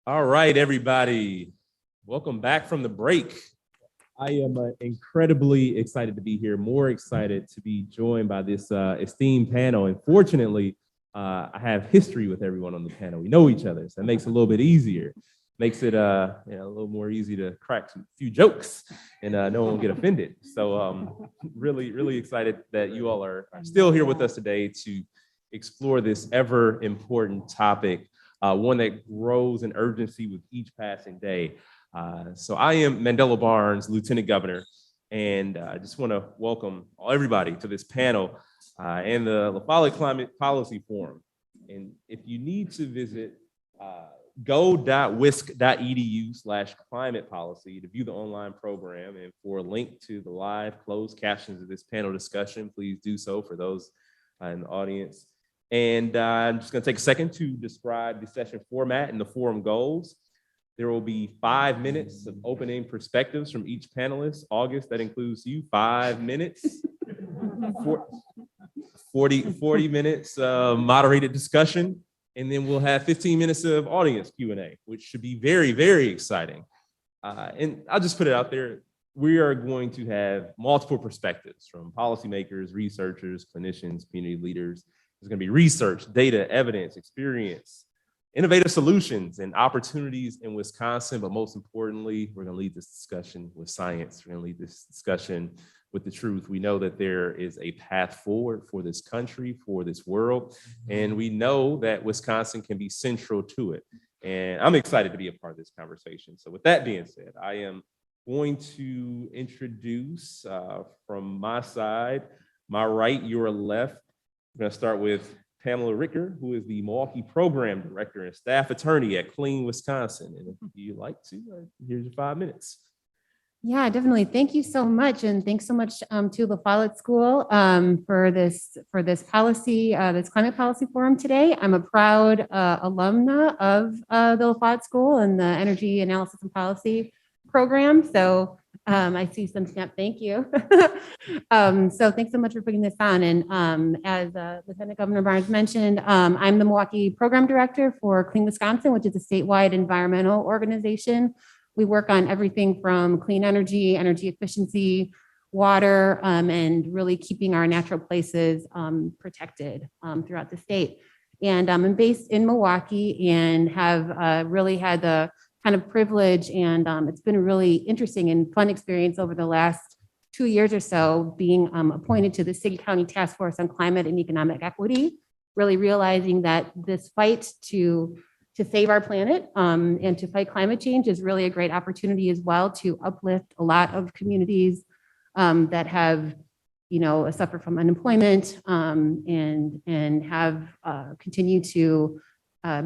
All right, everybody. Welcome back from the break. I am incredibly excited to be here, more excited to be joined by this esteemed panel. And fortunately, I have history with everyone on the panel. We know each other, so that makes it a little bit easier. Makes it a little more easy to crack a few jokes and no one will get offended. So really, really excited that you all are still here with us today to explore this ever important topic. One that grows in urgency with each passing day. So I am Mandela Barnes, Lieutenant Governor, and I just want to welcome everybody to this panel and the Follette Climate Policy Forum. And if you need to visit go.wisc.edu/climate policy to view the online program and for a link to the live closed captions of this panel discussion, please do so for those in the audience. And I'm just going to take a second to describe the session format and the forum goals. There will be 5 minutes of opening perspectives from each panelist. August, that includes you, 5 minutes. 40 minutes moderated discussion. And then we'll have 15 minutes of audience Q&A, which should be very, very exciting. And I'll just put it out there. We are going to have multiple perspectives from policymakers, researchers, clinicians, community leaders. There's going to be research, data, evidence, experience, innovative solutions, and opportunities in Wisconsin. But most importantly, we're going to lead this discussion with science. We're going to lead this discussion with the truth. We know that there is a path forward for this country, for this world, and we know that Wisconsin can be central to it. And I'm excited to be a part of this conversation. So with that being said, I am going to introduce from my side, my right, your left. We're going to start with Pamela Ritger, who is the Milwaukee Program Director and Staff Attorney at Clean Wisconsin. And if you'd like to, here's your 5 minutes. Yeah, definitely. Thank you so much. And thanks so much to the Follette School for this policy, this climate policy forum today. I'm a proud alumna of the Follette School and the Energy Analysis and Policy program. So I see some snap, thank you. So thanks so much for putting this on. And as Lieutenant Governor Barnes mentioned, I'm the Milwaukee Program Director for Clean Wisconsin, which is a statewide environmental organization. We work on everything from clean energy, energy efficiency, water, and really keeping our natural places protected throughout the state. And I'm based in Milwaukee and have really had the kind of privilege, and it's been a really interesting and fun experience over the last 2 years or so, being appointed to the City County Task Force on Climate and Economic Equity, really realizing that this fight to save our planet and to fight climate change is really a great opportunity as well to uplift a lot of communities that have, suffered from unemployment and have continued to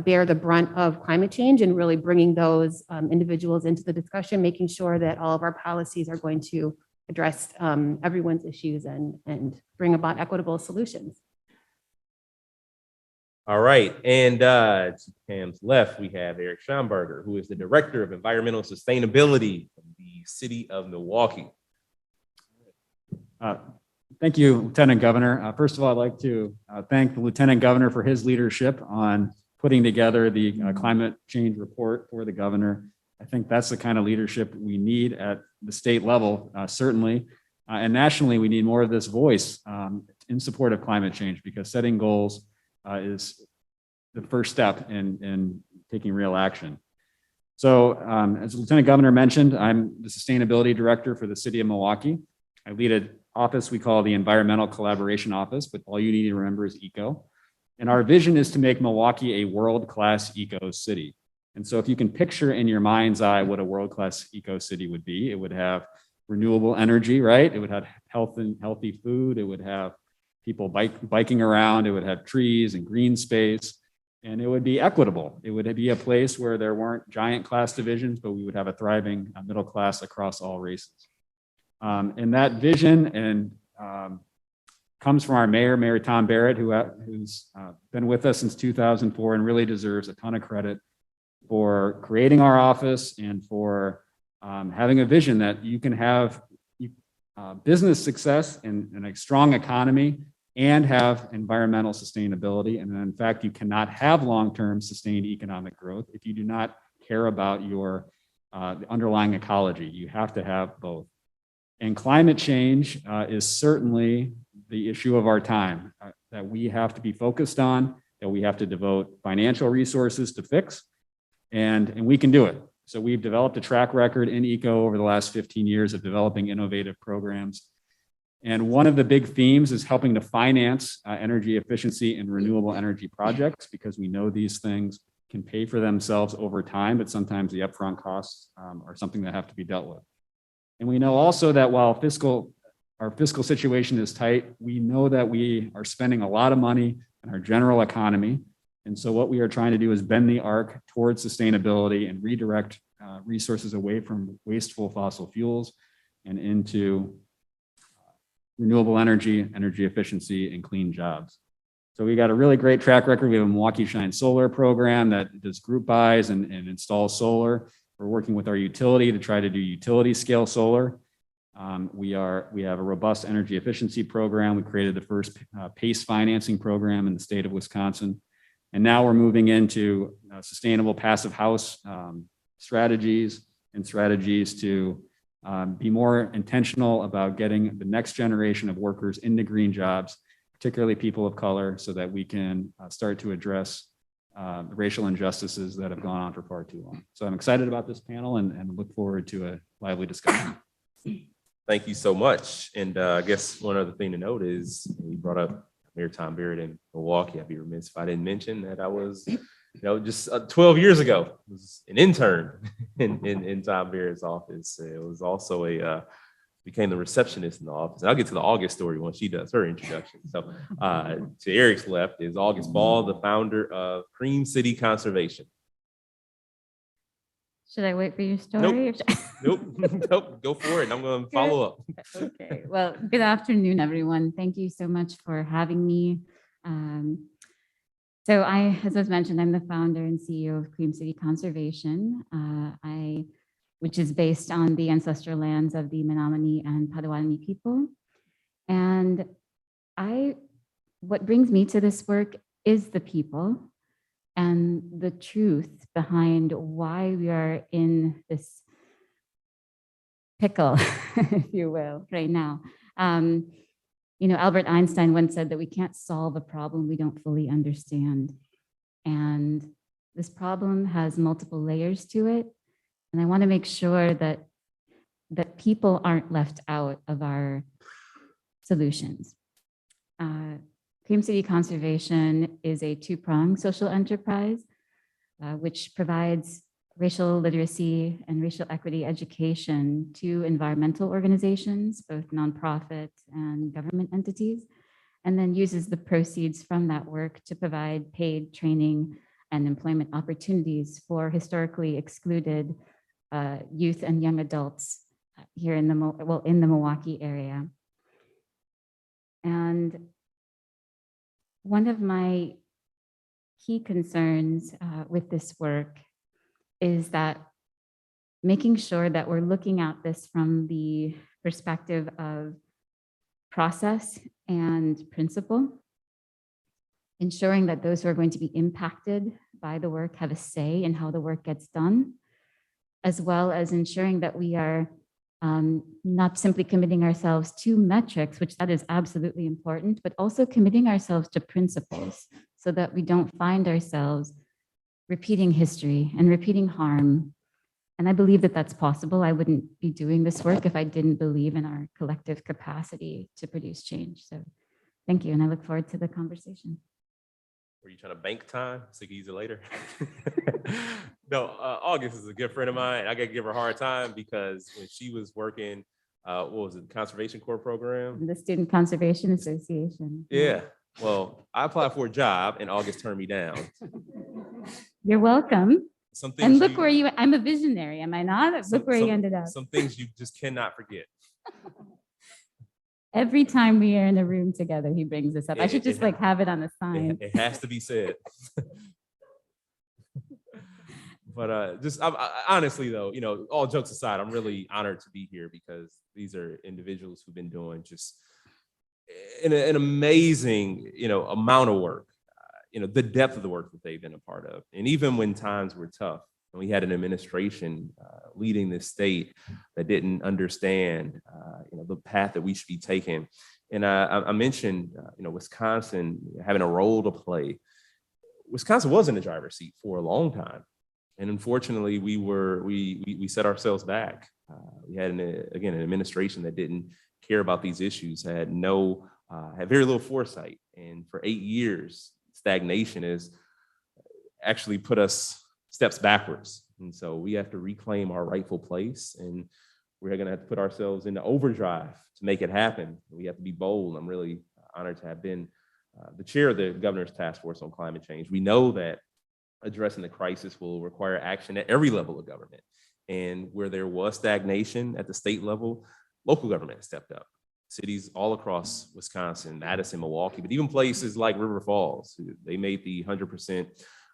bear the brunt of climate change, and really bringing those individuals into the discussion, making sure that all of our policies are going to address everyone's issues and bring about equitable solutions. All right, and to Pam's left, we have Erick Shambarger, who is the Director of Environmental Sustainability of the City of Milwaukee. Thank you, Lieutenant Governor. First of all, I'd like to thank the Lieutenant Governor for his leadership on putting together the climate change report for the governor. I think that's the kind of leadership we need at the state level, certainly. And nationally, we need more of this voice in support of climate change, because setting goals is the first step in taking real action. So as Lieutenant Governor mentioned, I'm the Sustainability Director for the City of Milwaukee. I lead an office we call the Environmental Collaboration Office, but all you need to remember is ECO. And our vision is to make Milwaukee a world-class eco city. And so if you can picture in your mind's eye what a world-class eco city would be, it would have renewable energy, right? It would have healthy food. It would have people biking around. It would have trees and green space, and it would be equitable. It would be a place where there weren't giant class divisions, but we would have a thriving middle class across all races. And that vision comes from our mayor, Tom Barrett, who's been with us since 2004 and really deserves a ton of credit for creating our office and for having a vision that you can have business success and a strong economy and have environmental sustainability. And in fact, you cannot have long-term sustained economic growth if you do not care about your the underlying ecology. You have to have both. And climate change is certainly the issue of our time that we have to be focused on, that we have to devote financial resources to fix, and we can do it. So we've developed a track record in ECO over the last 15 years of developing innovative programs. And one of the big themes is helping to finance energy efficiency and renewable energy projects, because we know these things can pay for themselves over time, but sometimes the upfront costs are something that have to be dealt with. And we know also that while our fiscal situation is tight, we know that we are spending a lot of money in our general economy. And so what we are trying to do is bend the arc towards sustainability and redirect resources away from wasteful fossil fuels and into renewable energy, energy efficiency, and clean jobs. So we got a really great track record. We have a Milwaukee Shine Solar program that does group buys and installs solar. We're working with our utility to try to do utility scale solar. We have a robust energy efficiency program. We created the first PACE financing program in the state of Wisconsin. And now we're moving into sustainable passive house strategies and strategies to be more intentional about getting the next generation of workers into green jobs, particularly people of color, so that we can start to address the racial injustices that have gone on for far too long. So I'm excited about this panel and look forward to a lively discussion. Thank you so much. And I guess one other thing to note is you brought up Mayor Tom Barrett in Milwaukee. I'd be remiss if I didn't mention that I was, just 12 years ago, was an intern in Tom Barrett's office. It was also became the receptionist in the office. And I'll get to the August story once she does her introduction. So to Erick's left is August Ball, the founder of Cream City Conservation. Should I wait for your story? Nope. Nope. Go for it. I'm going to follow up. Okay. Well, good afternoon, everyone. Thank you so much for having me. So as was mentioned, I'm the founder and CEO of Cream City Conservation, which is based on the ancestral lands of the Menominee and Potawatomi people. And what brings me to this work is the people and the truth behind why we are in this pickle, if you will, right now. Albert Einstein once said that we can't solve a problem we don't fully understand. And this problem has multiple layers to it. And I want to make sure that people aren't left out of our solutions. Cream City Conservation is a two-pronged social enterprise, which provides racial literacy and racial equity education to environmental organizations, both nonprofit and government entities, and then uses the proceeds from that work to provide paid training and employment opportunities for historically excluded youth and young adults here in the Milwaukee area. And one of my key concerns with this work is that making sure that we're looking at this from the perspective of process and principle, ensuring that those who are going to be impacted by the work have a say in how the work gets done, as well as ensuring that we are not simply committing ourselves to metrics, which that is absolutely important, but also committing ourselves to principles so that we don't find ourselves repeating history and repeating harm. And I believe that that's possible. I wouldn't be doing this work if I didn't believe in our collective capacity to produce change. So thank you. And I look forward to the conversation. Were you trying to bank time so you can use it later? No, August is a good friend of mine. I got to give her a hard time because when she was working, what was it, the Conservation Corps program? The Student Conservation Association. Yeah. Well, I applied for a job and August turned me down. You're welcome. Some things And look where I'm a visionary, am I not? Look where you ended up. Some things you just cannot forget. Every time we are in a room together, he brings this up. I should just have it on a sign. It has to be said. But honestly, though, all jokes aside, I'm really honored to be here because these are individuals who've been doing just an amazing, amount of work. The depth of the work that they've been a part of, and even when times were tough, And we had an administration leading this state that didn't understand, the path that we should be taking. And I mentioned, Wisconsin having a role to play. Wisconsin was in the driver's seat for a long time. And unfortunately, we set ourselves back. We had, an administration that didn't care about these issues, had very little foresight. And for 8 years, stagnation has actually put us steps backwards. And so we have to reclaim our rightful place, and we're going to have to put ourselves into overdrive to make it happen. We have to be bold. I'm really honored to have been the chair of the governor's task force on climate change. We know that addressing the crisis will require action at every level of government. And where there was stagnation at the state level, local government stepped up. Cities all across Wisconsin, Madison, Milwaukee, but even places like River Falls, they made the 100%,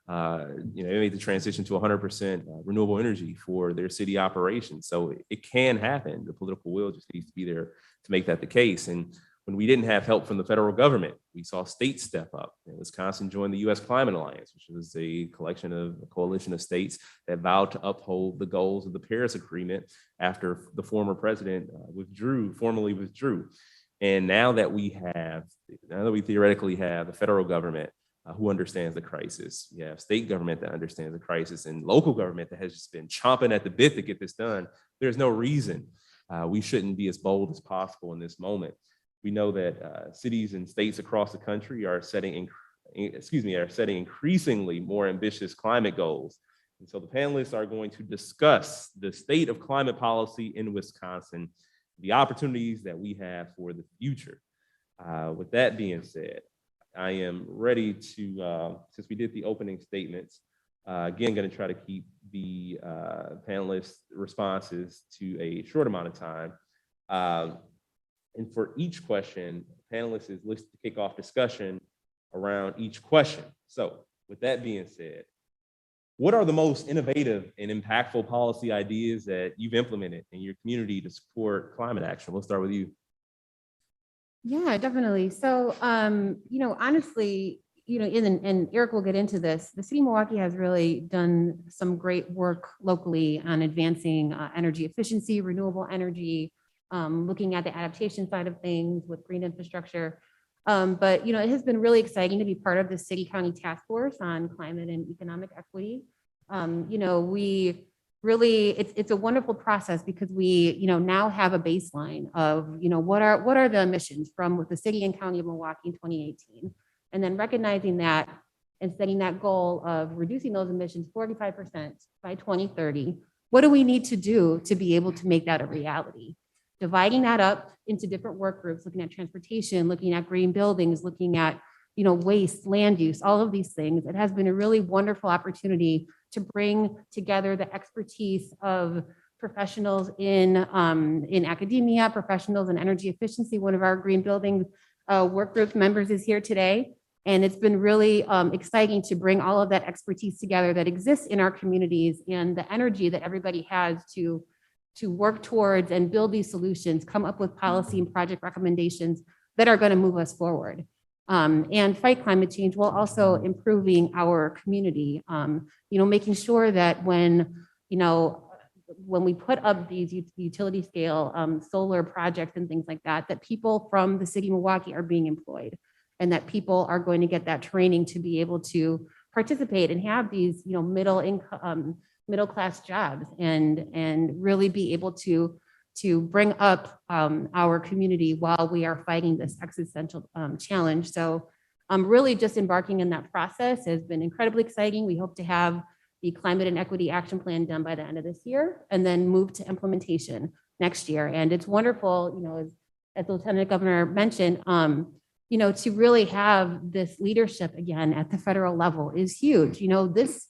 they made the transition to 100% renewable energy for their city operations. So it can happen. The political will just needs to be there to make that the case. And when we didn't have help from the federal government, we saw states step up. And Wisconsin joined the U.S. Climate Alliance, which was a coalition of states that vowed to uphold the goals of the Paris Agreement after the former president formally withdrew. And now that we theoretically have the federal government who understands the crisis, we have state government that understands the crisis, and local government that has just been chomping at the bit to get this done, there's no reason we shouldn't be as bold as possible in this moment. We know that cities and states across the country are setting increasingly more ambitious climate goals. And so the panelists are going to discuss the state of climate policy in Wisconsin, the opportunities that we have for the future. With that being said, I am ready to, since we did the opening statements, again, going to try to keep the panelists' responses to a short amount of time. And for each question, panelists is listed to kick off discussion around each question. So with that being said, what are the most innovative and impactful policy ideas that you've implemented in your community to support climate action? We'll start with you. Yeah, definitely. So, honestly, and Erick will get into this, the city of Milwaukee has really done some great work locally on advancing energy efficiency, renewable energy, looking at the adaptation side of things with green infrastructure. But, it has been really exciting to be part of the city county task force on climate and economic equity. We really, it's a wonderful process because we, now have a baseline of, what are the emissions from the city and county of Milwaukee in 2018. And then recognizing that and setting that goal of reducing those emissions 45% by 2030. What do we need to do to be able to make that a reality? Dividing that up into different work groups, looking at transportation, looking at green buildings, looking at, waste, land use, all of these things. It has been a really wonderful opportunity to bring together the expertise of professionals in academia, professionals in energy efficiency. One of our green building work group members is here today. And it's been really exciting to bring all of that expertise together that exists in our communities and the energy that everybody has to work towards and build these solutions, come up with policy and project recommendations that are going to move us forward. And fight climate change while also improving our community, making sure that when we put up these utility scale solar projects and things like that, that people from the city of Milwaukee are being employed and that people are going to get that training to be able to participate and have these, middle class jobs and really be able to bring up our community while we are fighting this existential challenge. So really just embarking in that process has been incredibly exciting. We hope to have the climate and equity action plan done by the end of this year and then move to implementation next year. And it's wonderful, as the Lieutenant Governor mentioned, to really have this leadership again at the federal level is huge. This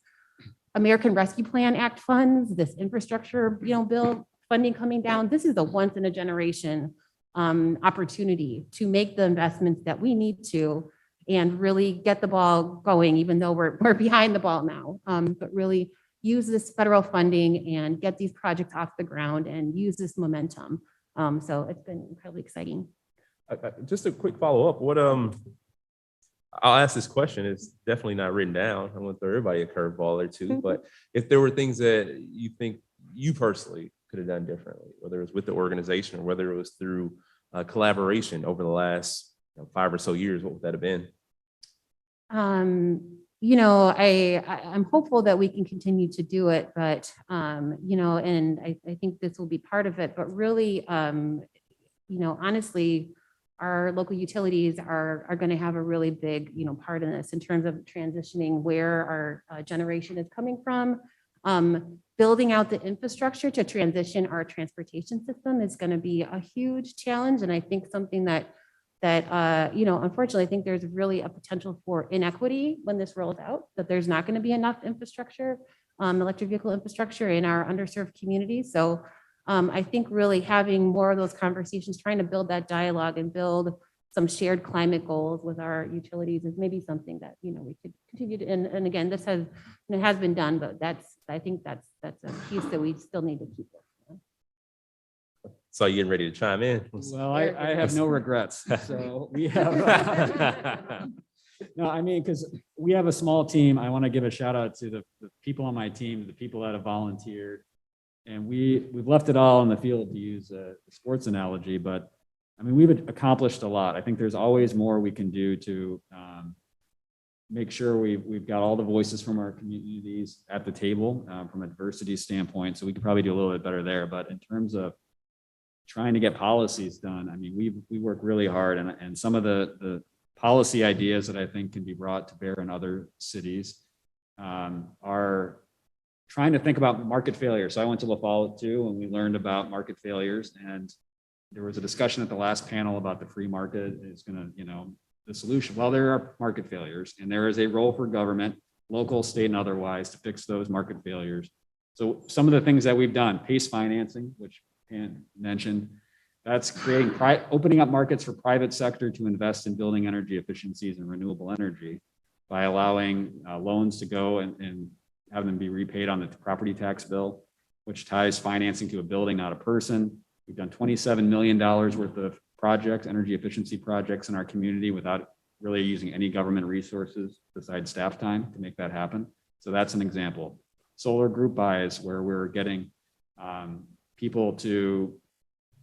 American Rescue Plan Act funds, this infrastructure, bill funding coming down, this is a once in a generation opportunity to make the investments that we need to and really get the ball going, even though we're behind the ball now, but really use this federal funding and get these projects off the ground and use this momentum. So it's been incredibly exciting. Just a quick follow up. I'll ask this question. It's definitely not written down. I want to throw everybody a curveball or two, but if there were things that you think you personally could have done differently, whether it was with the organization or whether it was through collaboration over the last 5 or so years, what would that have been? I'm hopeful that we can continue to do it, but, and I think this will be part of it, but really, honestly, our local utilities are going to have a really big, part in this in terms of transitioning where our generation is coming from. Building out the infrastructure to transition our transportation system is going to be a huge challenge. And I think something that unfortunately, I think there's really a potential for inequity when this rolls out, that there's not going to be enough infrastructure, electric vehicle infrastructure in our underserved communities. So I think really having more of those conversations, trying to build that dialogue and build some shared climate goals with our utilities is maybe something that, we could continue to, and again, this has been done, but I think that's a piece that we still need to keep. So you getting ready to chime in? Well, I have no regrets. So we have, no, I mean, because we have a small team. I want to give a shout out to the people on my team, the people that have volunteered. And we've left it all in the field, to use a sports analogy, but I mean, we've accomplished a lot. I think there's always more we can do to make sure we've got all the voices from our communities at the table from a diversity standpoint. So we could probably do a little bit better there. But in terms of trying to get policies done, I mean, we work really hard, and some of the policy ideas that I think can be brought to bear in other cities are trying to think about market failure. So I went to La Follette too, and we learned about market failures, and there was a discussion at the last panel about the free market is going to, the solution. Well, there are market failures, and there is a role for government, local, state, and otherwise, to fix those market failures. So some of the things that we've done, PACE financing, which Pam mentioned, that's creating opening up markets for private sector to invest in building energy efficiencies and renewable energy by allowing loans to go and have them be repaid on the property tax bill, which ties financing to a building, not a person. We've done $27 million worth of projects, energy efficiency projects in our community without really using any government resources besides staff time to make that happen. So that's an example. Solar group buys, where we're getting people to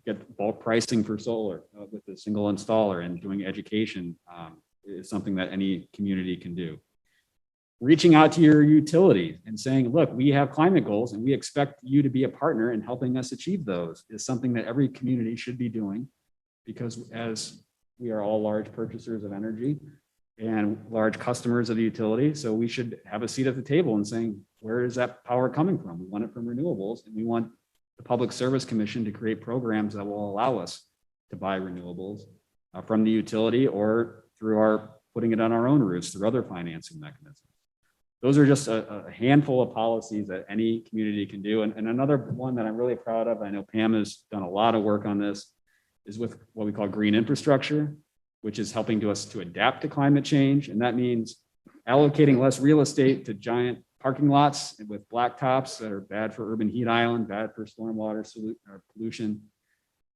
get bulk pricing for solar with a single installer, and doing education is something that any community can do. Reaching out to your utility and saying, look, we have climate goals and we expect you to be a partner in helping us achieve those, is something that every community should be doing, because as we are all large purchasers of energy and large customers of the utility, so we should have a seat at the table and saying, where is that power coming from? We want it from renewables, and we want the Public Service Commission to create programs that will allow us to buy renewables from the utility, or through our putting it on our own roofs through other financing mechanisms. Those are just a handful of policies that any community can do. And another one that I'm really proud of, I know Pam has done a lot of work on this, is with what we call green infrastructure, which is helping us to adapt to climate change. And that means allocating less real estate to giant parking lots with blacktops that are bad for urban heat island, bad for stormwater pollution,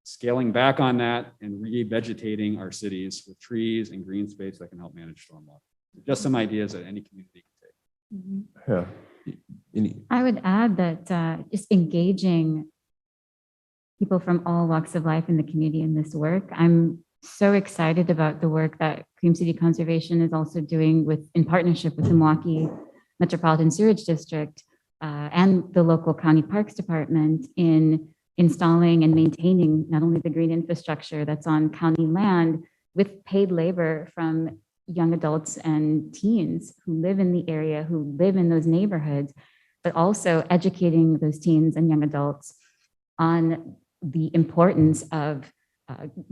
scaling back on that and revegetating our cities with trees and green space that can help manage stormwater. Just some ideas that any community can take. Yeah. I would add that just engaging people from all walks of life in the community in this work. I'm so excited about the work that Cream City Conservation is also doing in partnership with the Milwaukee Metropolitan Sewerage District and the local county parks department in installing and maintaining not only the green infrastructure that's on county land with paid labor from young adults and teens who live in the area, who live in those neighborhoods, but also educating those teens and young adults on the importance of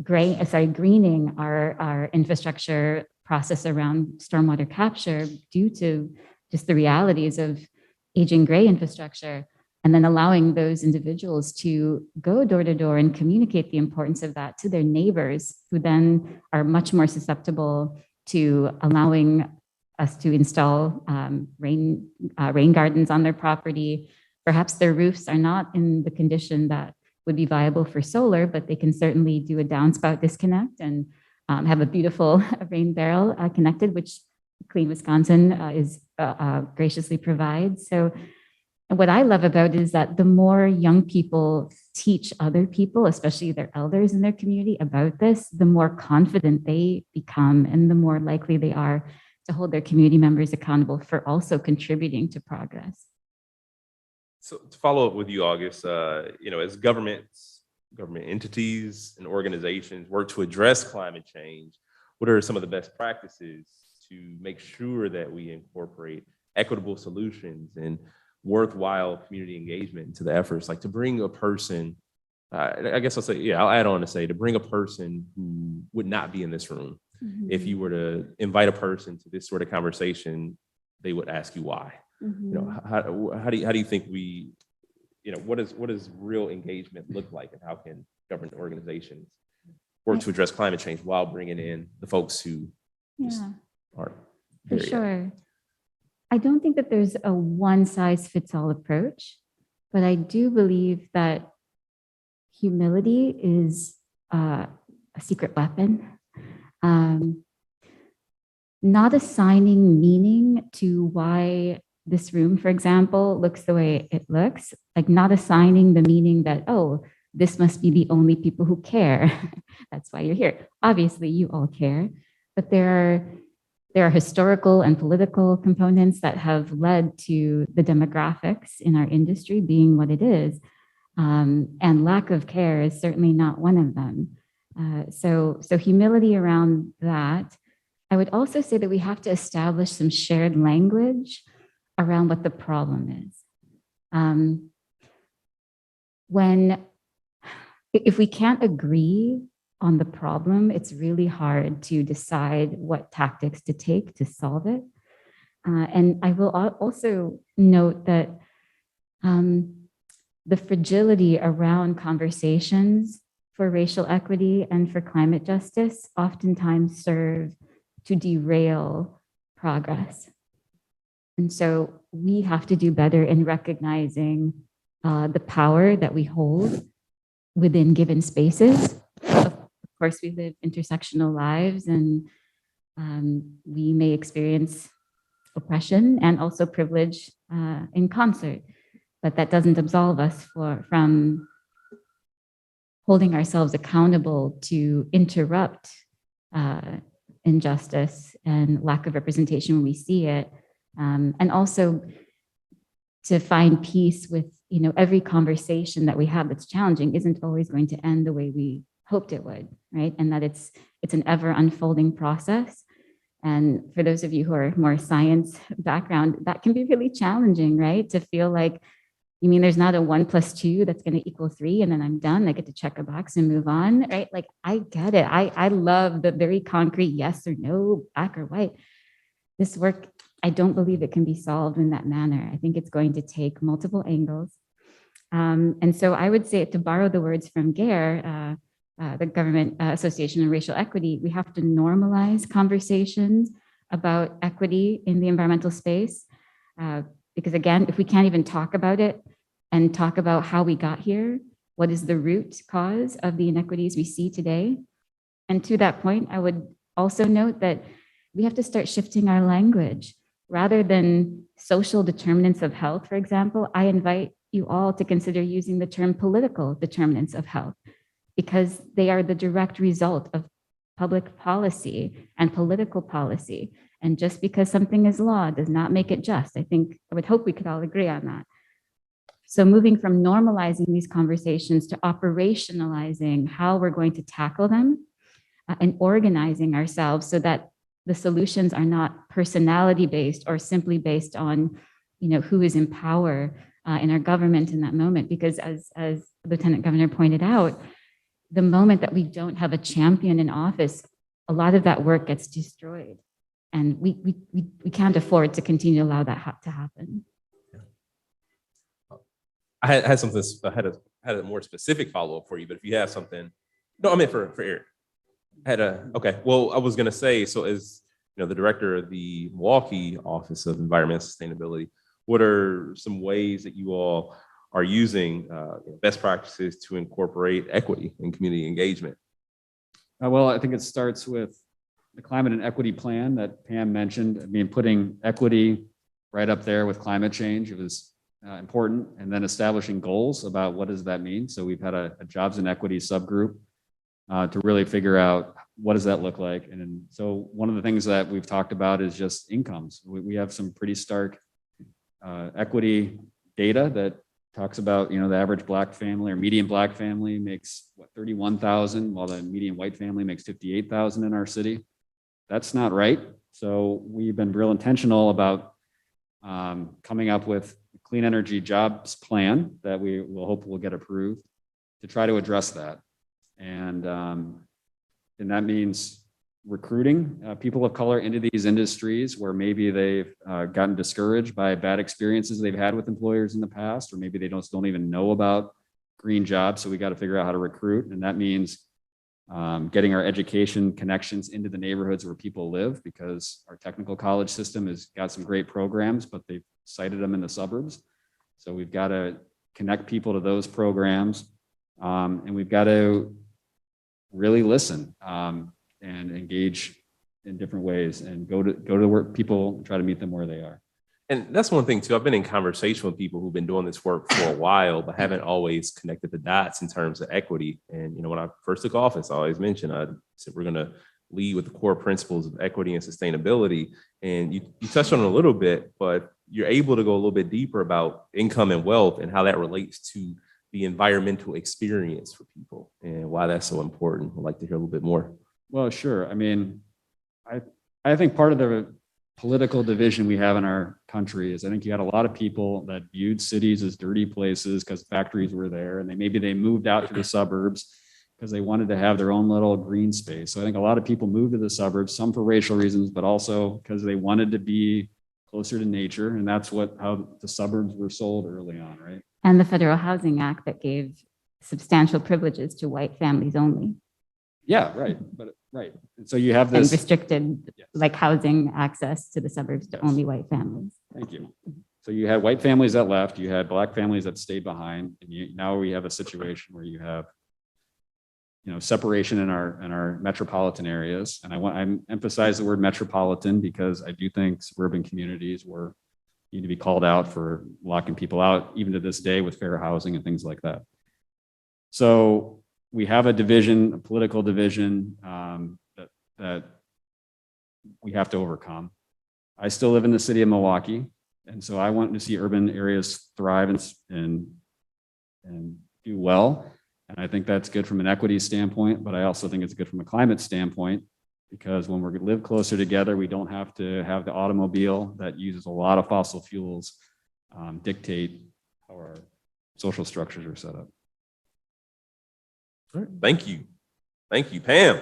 greening our infrastructure process around stormwater capture due to just the realities of aging gray infrastructure, and then allowing those individuals to go door to door and communicate the importance of that to their neighbors, who then are much more susceptible to allowing us to install rain gardens on their property. Perhaps their roofs are not in the condition that would be viable for solar, but they can certainly do a downspout disconnect and have a beautiful rain barrel connected, which Clean Wisconsin is graciously provides. So what I love about it is that the more young people teach other people, especially their elders in their community, about this, the more confident they become and the more likely they are to hold their community members accountable for also contributing to progress. So to follow up with you, August, as government entities and organizations work to address climate change, what are some of the best practices to make sure that we incorporate equitable solutions and worthwhile community engagement into the efforts, like to bring a person, I guess I'll say, yeah, I'll add on to say, to bring a person who would not be in this room. Mm-hmm. If you were to invite a person to this sort of conversation, they would ask you why. Mm-hmm. How do you think we, what does real engagement look like, and how can government organizations work to address climate change while bringing in the folks who aren't For there yet? sure. I don't think that there's a one size fits all approach, but I do believe that humility is a secret weapon. Not assigning meaning to why this room, for example, looks the way it looks, like not assigning the meaning that, oh, this must be the only people who care. That's why you're here. Obviously, you all care, but there are historical and political components that have led to the demographics in our industry being what it is. And lack of care is certainly not one of them. So humility around that. I would also say that we have to establish some shared language around what the problem is. If we can't agree on the problem, it's really hard to decide what tactics to take to solve it. And I will also note that the fragility around conversations for racial equity and for climate justice oftentimes serve to derail progress. And so we have to do better in recognizing the power that we hold within given spaces. Of course, we live intersectional lives, and we may experience oppression and also privilege in concert, but that doesn't absolve us from holding ourselves accountable to interrupt injustice and lack of representation when we see it, and also to find peace with, every conversation that we have that's challenging isn't always going to end the way we hoped it would, right? And that it's an ever unfolding process. And for those of you who are more science background, that can be really challenging, right? To feel like, you mean there's not a 1 + 2 that's going to equal 3, and then I'm done. I get to check a box and move on, right? Like, I get it. I love the very concrete yes or no, black or white. This work, I don't believe it can be solved in that manner. I think it's going to take multiple angles. And so I would say, to borrow the words from GARE, the Government Association on Racial Equity, we have to normalize conversations about equity in the environmental space. Because again, if we can't even talk about it and talk about how we got here, what is the root cause of the inequities we see today? And to that point, I would also note that we have to start shifting our language. Rather than social determinants of health, for example, I invite you all to consider using the term political determinants of health, because they are the direct result of public policy and political policy. And just because something is law does not make it just. I would hope we could all agree on that. So moving from normalizing these conversations to operationalizing how we're going to tackle them and organizing ourselves so that the solutions are not personality based or simply based on, who is in power in our government in that moment. Because as Lieutenant Governor pointed out, the moment that we don't have a champion in office, a lot of that work gets destroyed. And we can't afford to continue to allow that to happen. I had something, I had a more specific follow-up for you, but if you have something, no, I meant for Erick. Okay, well, I was gonna say, so as the director of the Milwaukee Office of Environmental Sustainability, what are some ways that you all are using best practices to incorporate equity and community engagement? Well, I think it starts with the climate and equity plan that Pam mentioned. I mean, putting equity right up there with climate change, it was important. And then establishing goals about what does that mean. So we've had a jobs and equity subgroup to really figure out what does that look like. And so one of the things that we've talked about is just incomes. We have some pretty stark equity data that talks about, you know, the average Black family or median Black family makes what, 31,000, while the median white family makes 58,000 in our city. That's not right. So we've been real intentional about coming up with a clean energy jobs plan that we will hope will get approved to try to address that. And that means recruiting people of color into these industries where maybe they've gotten discouraged by bad experiences they've had with employers in the past, or maybe they don't even know about green jobs. So we got to figure out how to recruit. And that means getting our education connections into the neighborhoods where people live, because our technical college system has got some great programs, but they've cited them in the suburbs. So we've got to connect people to those programs. And we've got to really listen and engage in different ways and go to where people try to meet them where they are. And that's one thing too. I've been in conversation with people who've been doing this work for a while, but haven't always connected the dots in terms of equity. And, you know, when I first took office, I always mentioned, I said, we're going to lead with the core principles of equity and sustainability. And you touched on it a little bit, but you're able to go a little bit deeper about income and wealth and how that relates to the environmental experience for people and why that's so important. I'd like to hear a little bit more. Well, sure. I mean, I think part of the political division we have in our country is I think you had a lot of people that viewed cities as dirty places because factories were there, and maybe they moved out to the suburbs because they wanted to have their own little green space. So I think a lot of people moved to the suburbs, some for racial reasons, but also because they wanted to be closer to nature. And that's how the suburbs were sold early on, right? And the Federal Housing Act that gave substantial privileges to white families only. Yeah, right. But right. And so you have And this restricted Yes. like housing access to the suburbs to Yes. only white families. Thank you. So you had white families that left, you had Black families that stayed behind, and now we have a situation where you have, you know, separation in our metropolitan areas. And I emphasize the word metropolitan because I do think suburban communities need to be called out for locking people out, even to this day with fair housing and things like that. So we have a political division that we have to overcome. I still live in the city of Milwaukee, and so I want to see urban areas thrive and do well. And I think that's good from an equity standpoint, but I also think it's good from a climate standpoint, because when we live closer together, we don't have to have the automobile that uses a lot of fossil fuels dictate how our social structures are set up. All right. Thank you. Thank you, Pam.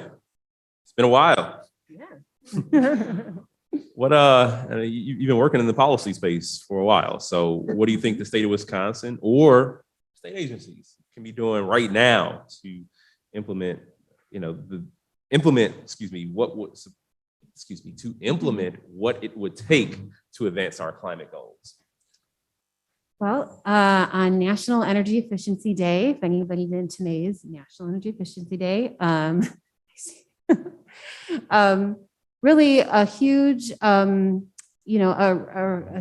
It's been a while. Yeah. What you've been working in the policy space for a while. So what do you think the state of Wisconsin or state agencies can be doing right now to implement, implement what it would take to advance our climate goals? Well, on National Energy Efficiency Day, if anybody did today's National Energy Efficiency Day, really a huge, a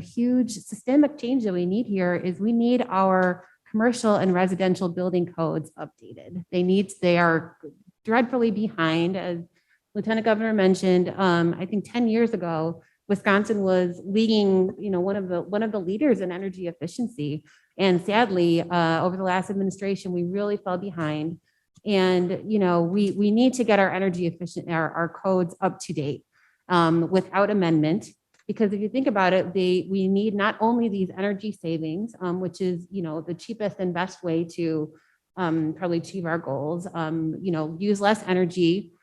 huge systemic change that we need here is we need our commercial and residential building codes updated. They are dreadfully behind, as Lieutenant Governor mentioned. I think 10 years ago, Wisconsin was leading, one of the leaders in energy efficiency. And sadly, over the last administration, we really fell behind. And, we need to get our energy efficient, our codes up to date without amendment. Because if you think about it, we need not only these energy savings, which is, the cheapest and best way to probably achieve our goals, use less energy,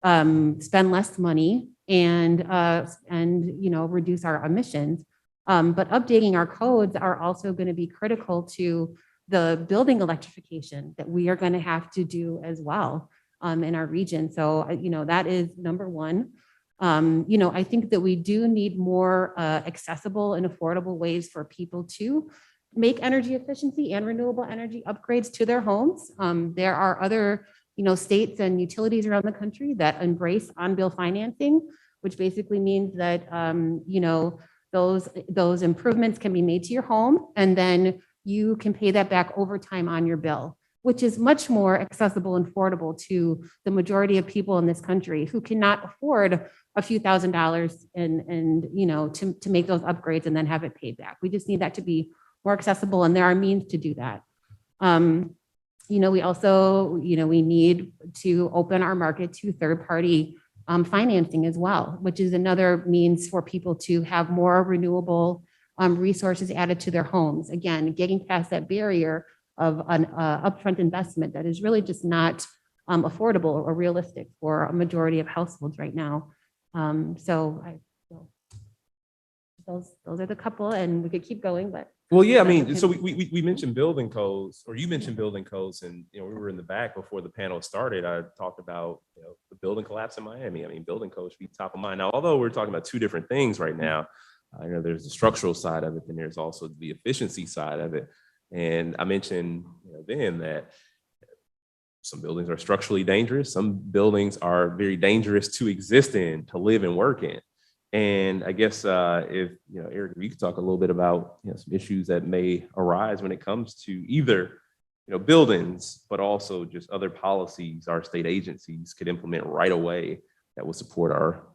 spend less money, and reduce our emissions. But updating our codes are also going to be critical to the building electrification that we are going to have to do as well in our region. So, that is number one. I think that we do need more accessible and affordable ways for people to make energy efficiency and renewable energy upgrades to their homes. There are other states and utilities around the country that embrace on-bill financing, which basically means that, those improvements can be made to your home, and then you can pay that back over time on your bill, which is much more accessible and affordable to the majority of people in this country who cannot afford a few $1,000s to make those upgrades and then have it paid back. We just need that to be more accessible, and there are means to do that. We also, we need to open our market to third-party financing as well, which is another means for people to have more renewable resources added to their homes. Again, getting past that barrier of an upfront investment that is really just not affordable or realistic for a majority of households right now. Those are the couple, and we could keep going, but. Well, yeah, I mean, so we mentioned building codes, or you mentioned building codes, and we were in the back before the panel started. I talked about the building collapse in Miami. I mean, building codes should be top of mind. Now, although we're talking about two different things right now, there's the structural side of it, and there's also the efficiency side of it. And I mentioned then that some buildings are structurally dangerous. Some buildings are very dangerous to exist in, to live and work in. And I guess if, Erick, we could talk a little bit about some issues that may arise when it comes to either, buildings, but also just other policies our state agencies could implement right away that would support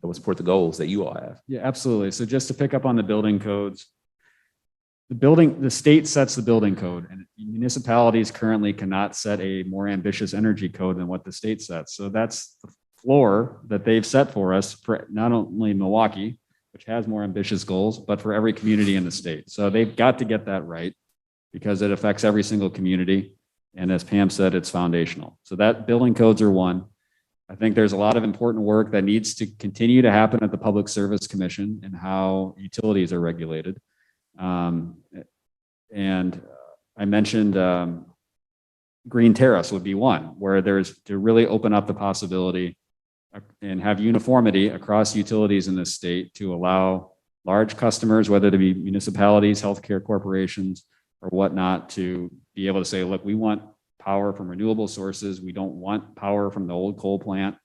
the goals that you all have. Yeah, absolutely. So just to pick up on the building codes, the state sets the building code, and municipalities currently cannot set a more ambitious energy code than what the state sets. So that's the floor that they've set for us, for not only Milwaukee, which has more ambitious goals, but for every community in the state. So they've got to get that right because it affects every single community. And as Pam said, it's foundational. So that building codes are one. I think there's a lot of important work that needs to continue to happen at the Public Service Commission and how utilities are regulated. And I mentioned green tariffs would be one, where there's to really open up the possibility and have uniformity across utilities in this state to allow large customers, whether they be municipalities, healthcare corporations, or whatnot, to be able to say, look, we want power from renewable sources. We don't want power from the old coal plant.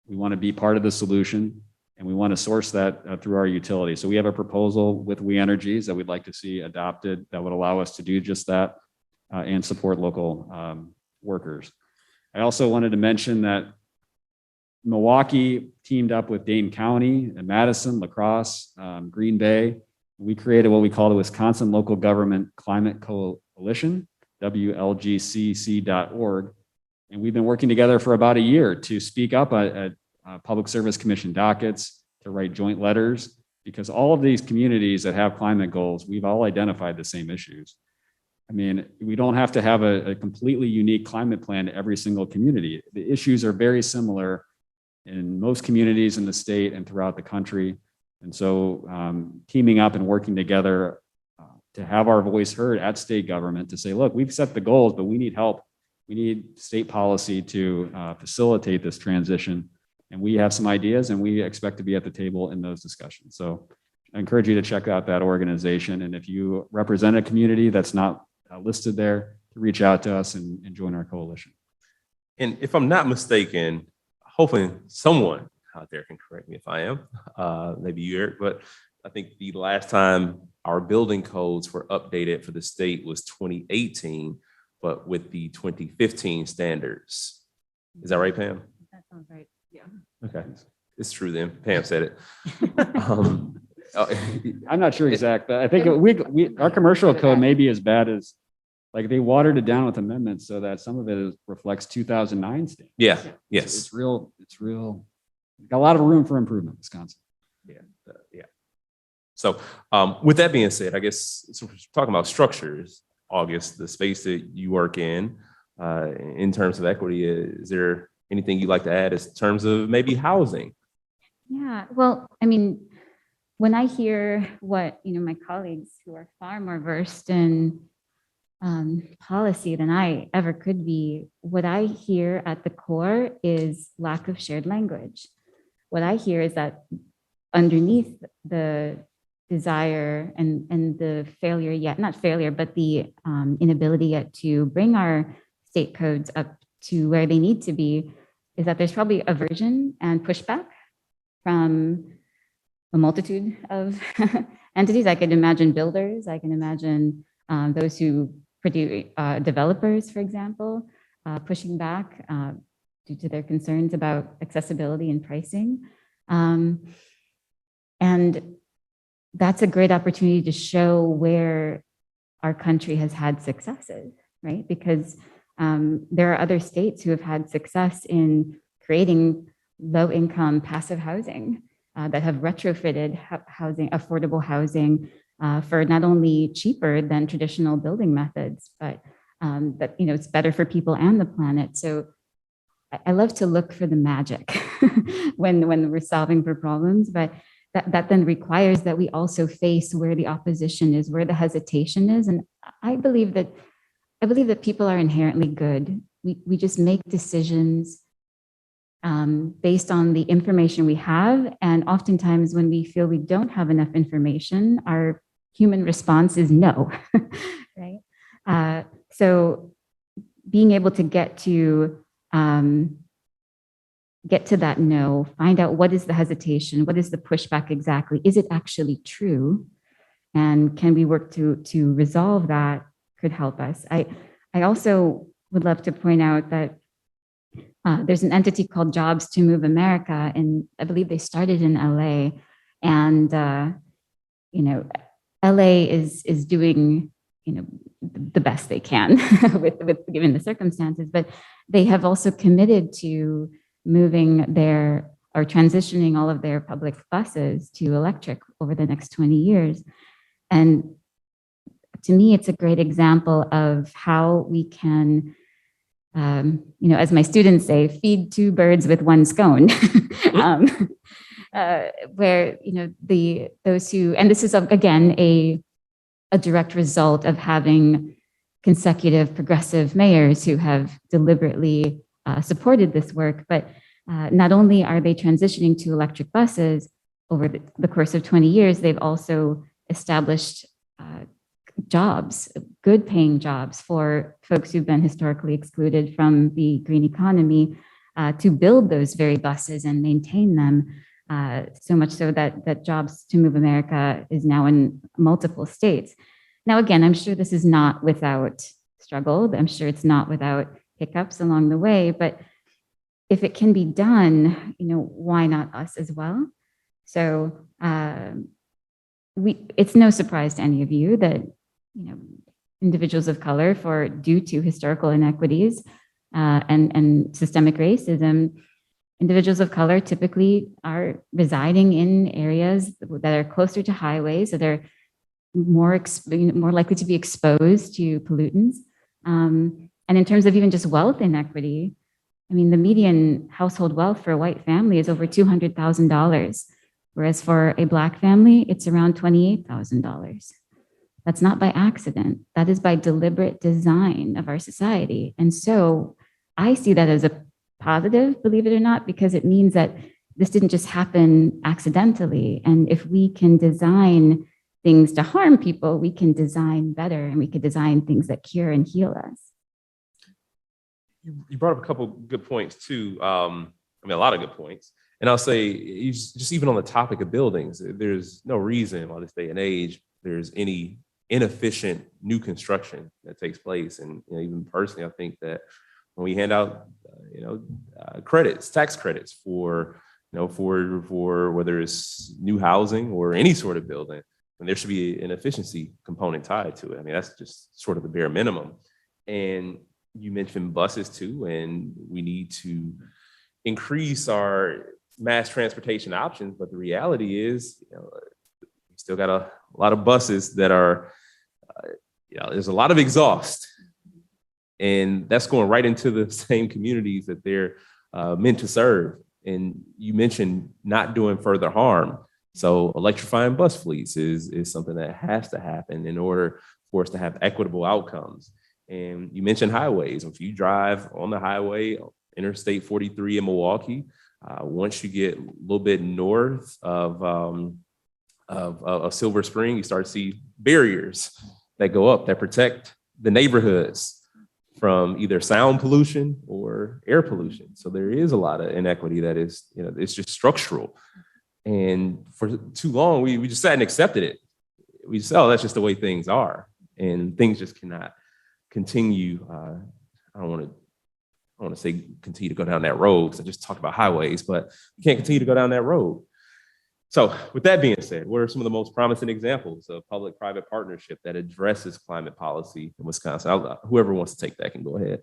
We want to be part of the solution, and we want to source that through our utility. So we have a proposal with We Energies that we'd like to see adopted that would allow us to do just that and support local workers. I also wanted to mention that Milwaukee teamed up with Dane County and Madison, La Crosse, Green Bay. We created what we call the Wisconsin Local Government Climate Coalition, WLGCC.org. And we've been working together for about a year to speak up at Public Service Commission dockets, to write joint letters, because all of these communities that have climate goals, we've all identified the same issues. I mean, we don't have to have a completely unique climate plan to every single community. The issues are very similar in most communities in the state and throughout the country. And so teaming up and working together to have our voice heard at state government to say, look, we've set the goals, but we need help. We need state policy to facilitate this transition. And we have some ideas, and we expect to be at the table in those discussions. So I encourage you to check out that organization. And if you represent a community that's not listed there, to reach out to us and join our coalition. And if I'm not mistaken, hopefully someone out there can correct me if I am, maybe you, Erick, but I think the last time our building codes were updated for the state was 2018, but with the 2015 standards. Is that right, Pam? That sounds right. Yeah. Okay, it's true then. Pam said it. I'm not sure exact, but I think our commercial code may be as bad as, like, they watered it down with amendments so that some of it reflects 2009 standards. Yeah. Yes. It's real. Got a lot of room for improvement, Wisconsin. Yeah. So with that being said, I guess, so we're talking about structures, August, the space that you work in terms of equity, is there anything you'd like to add in terms of maybe housing? Yeah, well, I mean, when I hear what, my colleagues who are far more versed in policy than I ever could be, what I hear at the core is lack of shared language. What I hear is that underneath the desire and the failure yet, not failure, but the inability yet to bring our state codes up to where they need to be, is that there's probably aversion and pushback from a multitude of entities. I can imagine builders, I can imagine those who produce developers, for example, pushing back due to their concerns about accessibility and pricing. And that's a great opportunity to show where our country has had successes, right? Because there are other states who have had success in creating low-income passive housing that have retrofitted housing, affordable housing for not only cheaper than traditional building methods, but that, you know, it's better for people and the planet. So I love to look for the magic when we're solving for problems, but that then requires that we also face where the opposition is, where the hesitation is. And I believe that people are inherently good. We just make decisions based on the information we have. And oftentimes when we feel we don't have enough information, our human response is no, right? So being able to get to that no, find out what is the hesitation, what is the pushback exactly, is it actually true? And can we work to resolve that, could help us. I also would love to point out that there's an entity called Jobs to Move America, and I believe they started in LA. And you know, LA is doing, you know, the best they can with given the circumstances, but they have also committed to moving or transitioning all of their public buses to electric over the next 20 years. And to me, it's a great example of how we can, you know, as my students say, feed two birds with one scone. Where, you know, those who, and this is again a direct result of having consecutive progressive mayors who have deliberately supported this work, but not only are they transitioning to electric buses over the course of 20 years, they've also established jobs, good paying jobs for folks who've been historically excluded from the green economy to build those very buses and maintain them. So much so that Jobs to Move America is now in multiple states. Now, again, I'm sure this is not without struggle. I'm sure it's not without hiccups along the way, but if it can be done, you know, why not us as well? So it's no surprise to any of you that, you know, individuals of color, due to historical inequities and systemic racism, individuals of color typically are residing in areas that are closer to highways, that are more likely to be exposed to pollutants. And in terms of even just wealth inequity, I mean, the median household wealth for a white family is over $200,000, whereas for a Black family, it's around $28,000. That's not by accident. That is by deliberate design of our society. And so I see that as a positive, believe it or not, because it means that this didn't just happen accidentally. And if we can design things to harm people, we can design better, and we can design things that cure and heal us. You brought up a couple good points too. I mean, a lot of good points. And I'll say, just even on the topic of buildings, there's no reason why this day and age there's any inefficient new construction that takes place. And you know, even personally, I think that when we hand out, credits, tax credits for whether it's new housing or any sort of building, and there should be an efficiency component tied to it. I mean, that's just sort of the bare minimum. And you mentioned buses too, and we need to increase our mass transportation options. But the reality is, we still got a lot of buses that are, there's a lot of exhaust, and that's going right into the same communities that they're meant to serve. And you mentioned not doing further harm. So electrifying bus fleets is something that has to happen in order for us to have equitable outcomes. And you mentioned highways. If you drive on the highway, Interstate 43 in Milwaukee, once you get a little bit north of Silver Spring, you start to see barriers that go up that protect the neighborhoods from either sound pollution or air pollution. So there is a lot of inequity that is, it's just structural. And for too long, we just sat and accepted it. We just, oh, that's just the way things are. And things just cannot continue. I don't want to say continue to go down that road because I just talked about highways, but we can't continue to go down that road. So with that being said, what are some of the most promising examples of public-private partnership that addresses climate policy in Wisconsin? Whoever wants to take that can go ahead.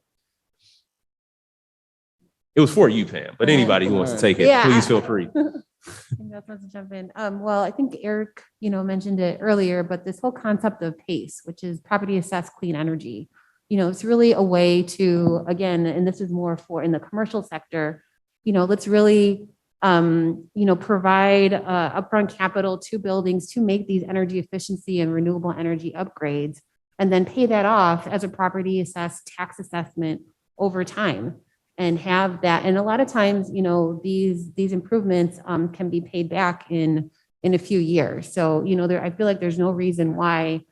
It was for you, Pam, but anybody who wants to take it, please feel free. I think that's supposed to jump in. Well, I think Eric, mentioned it earlier, but this whole concept of PACE, which is property assessed clean energy, it's really a way to, again, and this is more for in the commercial sector, let's really provide upfront capital to buildings to make these energy efficiency and renewable energy upgrades, and then pay that off as a property assessed tax assessment over time, and have that. And a lot of times, these improvements can be paid back in a few years. So, I feel like there's no reason why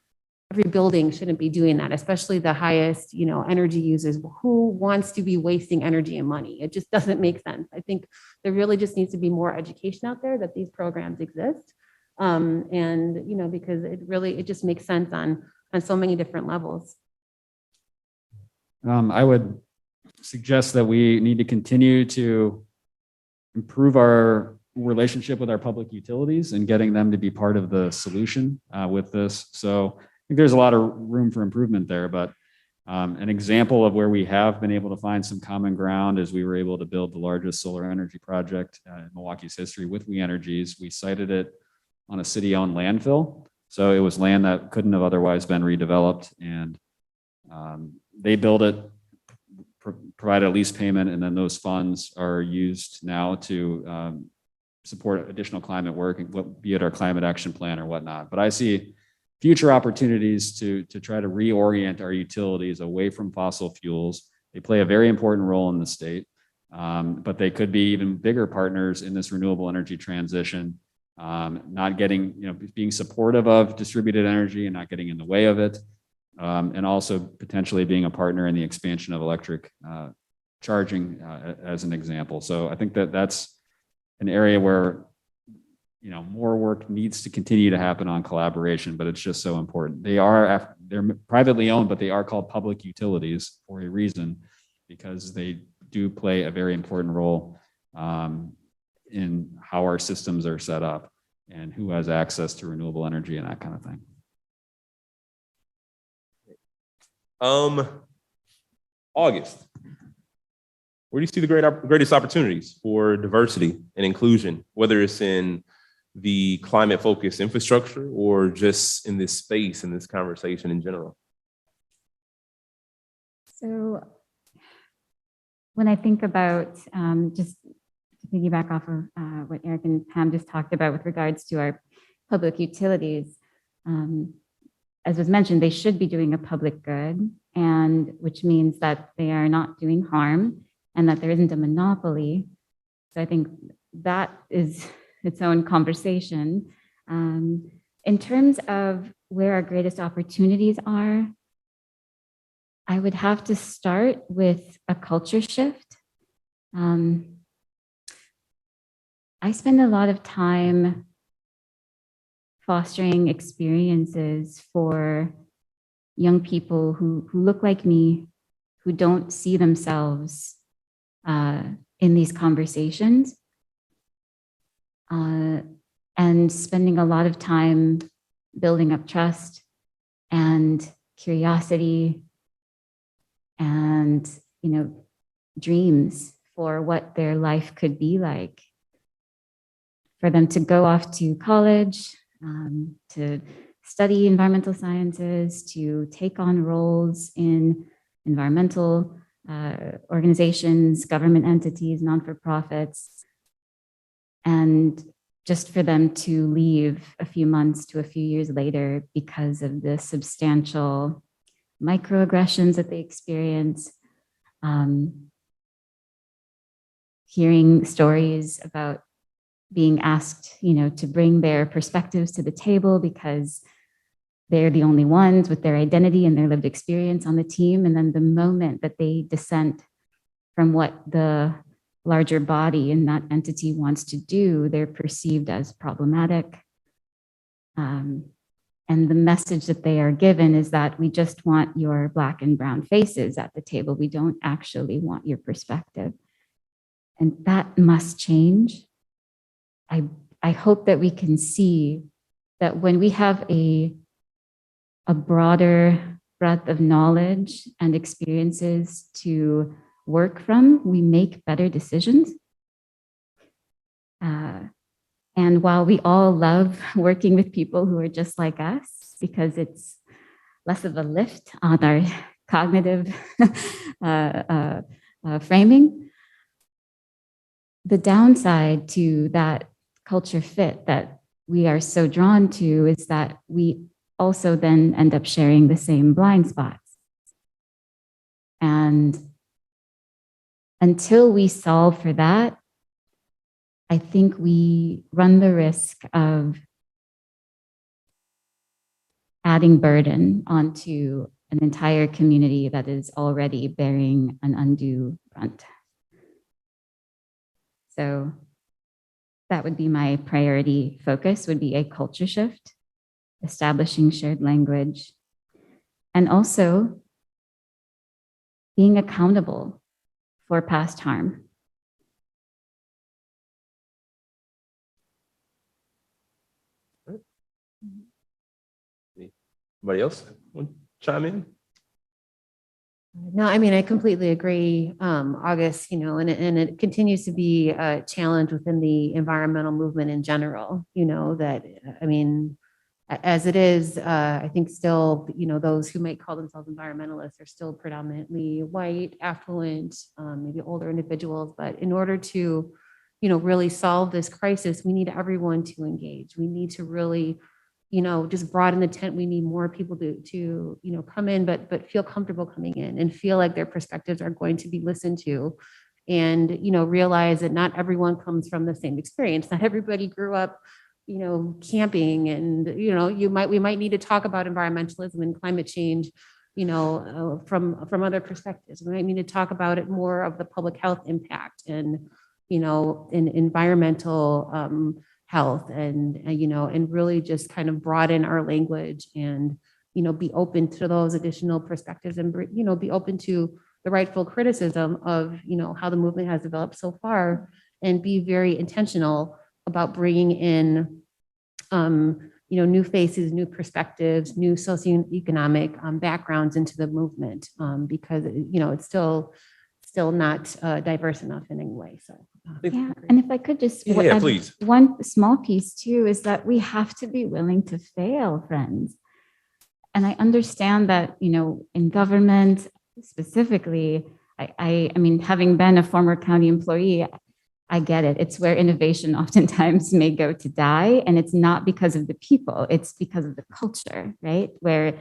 every building shouldn't be doing that, especially the highest, energy users. Who wants to be wasting energy and money? It just doesn't make sense. I think there really just needs to be more education out there that these programs exist. Because it just makes sense on so many different levels. I would suggest that we need to continue to improve our relationship with our public utilities and getting them to be part of the solution with this. So I think there's a lot of room for improvement there, but an example of where we have been able to find some common ground is we were able to build the largest solar energy project in Milwaukee's history with We Energies. We sited it on a city-owned landfill. So it was land that couldn't have otherwise been redeveloped, and they built it, provided a lease payment, and then those funds are used now to support additional climate work, be it our climate action plan or whatnot. But I see future opportunities to try to reorient our utilities away from fossil fuels. They play a very important role in the state, but they could be even bigger partners in this renewable energy transition, not getting, being supportive of distributed energy and not getting in the way of it. And also potentially being a partner in the expansion of electric charging as an example. So I think that that's an area where, more work needs to continue to happen on collaboration, but it's just so important. They're privately owned, but they are called public utilities for a reason, because they do play a very important role in how our systems are set up and who has access to renewable energy and that kind of thing. August, where do you see the greatest opportunities for diversity and inclusion, whether it's in the climate focused infrastructure or just in this space, in this conversation in general? So when I think about, just to piggyback off of what Eric and Pam just talked about with regards to our public utilities, as was mentioned, they should be doing a public good, and which means that they are not doing harm and that there isn't a monopoly. So I think that is its own conversation. In terms of where our greatest opportunities are, I would have to start with a culture shift. I spend a lot of time fostering experiences for young people who look like me, who don't see themselves in these conversations, and spending a lot of time building up trust and curiosity and, dreams for what their life could be like. For them to go off to college, to study environmental sciences, to take on roles in environmental organizations, government entities, non-for-profits, and just for them to leave a few months to a few years later because of the substantial microaggressions that they experience. Hearing stories about being asked, to bring their perspectives to the table because they're the only ones with their identity and their lived experience on the team. And then the moment that they dissent from what the larger body in that entity wants to do, they're perceived as problematic. And the message that they are given is that we just want your Black and brown faces at the table. We don't actually want your perspective. And that must change. I hope that we can see that when we have a broader breadth of knowledge and experiences to work from, we make better decisions. And while we all love working with people who are just like us, because it's less of a lift on our cognitive framing, the downside to that culture fit that we are so drawn to is that we also then end up sharing the same blind spots. And until we solve for that, I think we run the risk of adding burden onto an entire community that is already bearing an undue brunt. So that would be my priority focus, would be a culture shift, establishing shared language, and also being accountable for past harm. Anybody else want to chime in? No, I mean, I completely agree, August, and it continues to be a challenge within the environmental movement in general, that, I mean, as it is, I think still, those who might call themselves environmentalists are still predominantly white, affluent, maybe older individuals. But in order to, really solve this crisis, we need everyone to engage. We need to really, just broaden the tent. We need more people to come in, but feel comfortable coming in and feel like their perspectives are going to be listened to, and, realize that not everyone comes from the same experience. Not everybody grew up, camping, and, we might need to talk about environmentalism and climate change, from other perspectives. We might need to talk about it more of the public health impact and, in environmental, health, and and really just kind of broaden our language and be open to those additional perspectives, and be open to the rightful criticism of how the movement has developed so far, and be very intentional about bringing in new faces, new perspectives, new socioeconomic backgrounds into the movement, because it's still not diverse enough in any way. So yeah, and if I could just Yeah, please. One small piece too is that we have to be willing to fail, friends. And I understand that in government specifically, I mean, having been a former county employee, I get it. It's where innovation oftentimes may go to die, and it's not because of the people, it's because of the culture, right? Where,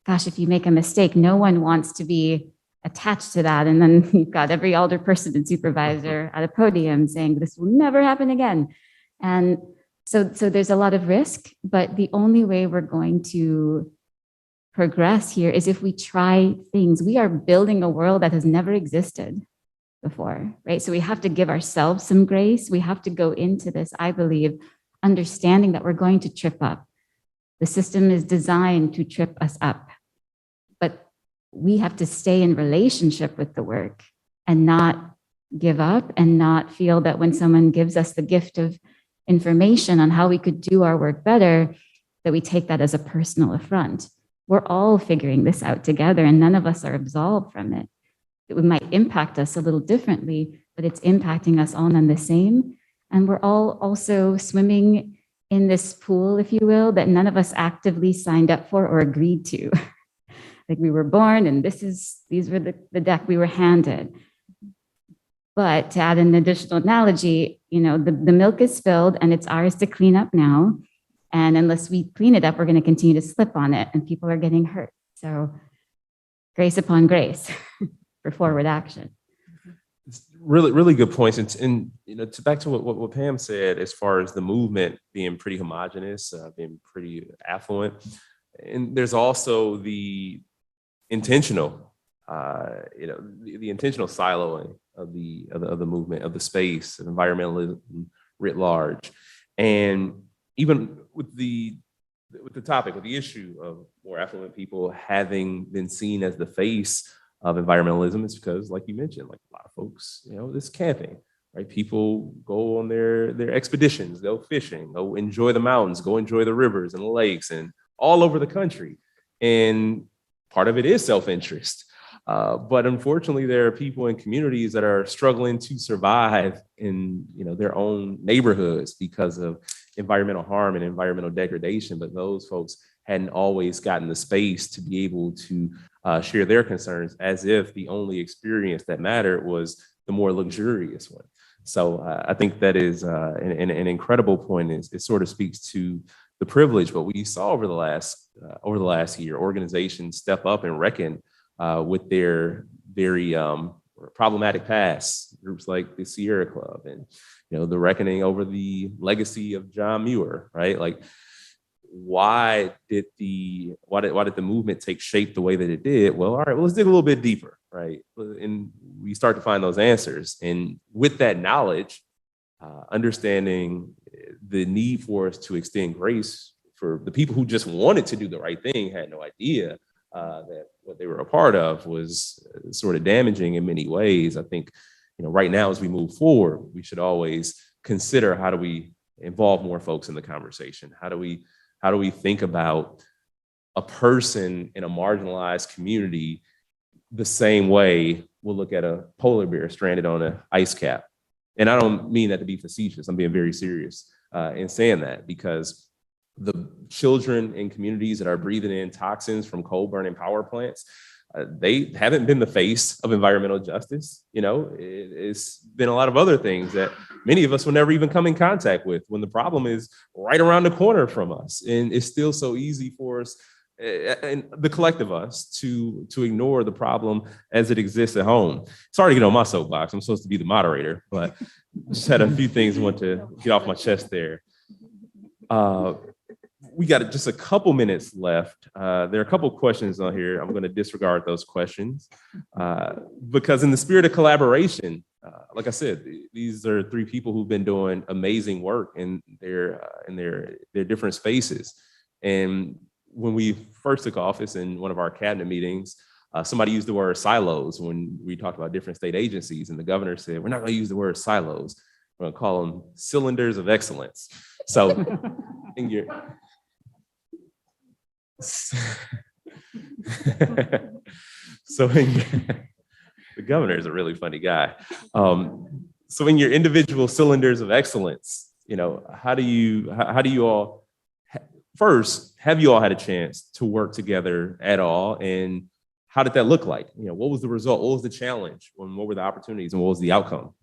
gosh, if you make a mistake, no one wants to be attached to that. And then you've got every alderperson and supervisor at a podium saying, this will never happen again. And so there's a lot of risk, but the only way we're going to progress here is if we try things. We are building a world that has never existed before, right? So we have to give ourselves some grace. We have to go into this, I believe, understanding that we're going to trip up. The system is designed to trip us up, but we have to stay in relationship with the work and not give up, and not feel that when someone gives us the gift of information on how we could do our work better, that we take that as a personal affront. We're all figuring this out together, and none of us are absolved from it. It might impact us a little differently, but it's impacting us all none the same. And we're all also swimming in this pool, if you will, that none of us actively signed up for or agreed to. Like, we were born and these were the deck we were handed. But to add an additional analogy, the milk is spilled and it's ours to clean up now. And unless we clean it up, we're going to continue to slip on it and people are getting hurt. So grace upon grace for forward action. It's really, really good points. And back to what Pam said, as far as the movement being pretty homogenous, being pretty affluent. And there's also the intentional, the intentional siloing of the movement, of the space, of environmentalism writ large. And even with the topic, with the issue of more affluent people having been seen as the face of environmentalism, it's because, like you mentioned, like a lot of folks, this camping, right? People go on their expeditions, go fishing, go enjoy the mountains, go enjoy the rivers and the lakes and all over the country. And part of it is self-interest. But unfortunately, there are people in communities that are struggling to survive in their own neighborhoods because of environmental harm and environmental degradation. But those folks hadn't always gotten the space to be able to share their concerns, as if the only experience that mattered was the more luxurious one. So I think that is an incredible point. It sort of speaks to the privilege, but we saw over the last year, organizations step up and reckon with their very problematic past, groups like the Sierra Club, and the reckoning over the legacy of John Muir, right? Like, why did the movement take shape the way that it did? Well, all right, well, let's dig a little bit deeper, right? And we start to find those answers. And with that knowledge, understanding the need for us to extend grace for the people who just wanted to do the right thing, had no idea that what they were a part of was sort of damaging in many ways. I think, right now, as we move forward, we should always consider, how do we involve more folks in the conversation? How do we think about a person in a marginalized community the same way we'll look at a polar bear stranded on an ice cap? And I don't mean that to be facetious. I'm being very serious in saying that, because the children in communities that are breathing in toxins from coal burning power plants, they haven't been the face of environmental justice. It's been a lot of other things that many of us will never even come in contact with, when the problem is right around the corner from us. And it's still so easy for us, and the collective us, to ignore the problem as it exists at home. Sorry to get on my soapbox. I'm supposed to be the moderator, but just had a few things I want to get off my chest there. We got just a couple minutes left. There are a couple questions on here. I'm going to disregard those questions because, in the spirit of collaboration, like I said, these are three people who've been doing amazing work in their different spaces. And when we first took office, in one of our cabinet meetings, somebody used the word silos when we talked about different state agencies, and the governor said, "We're not going to use the word silos. We're going to call them cylinders of excellence." So, in your the governor is a really funny guy. So in your individual cylinders of excellence, how do you all, first, have you all had a chance to work together at all? And how did that look like? What was the result? What was the challenge? And what were the opportunities? And what was the outcome?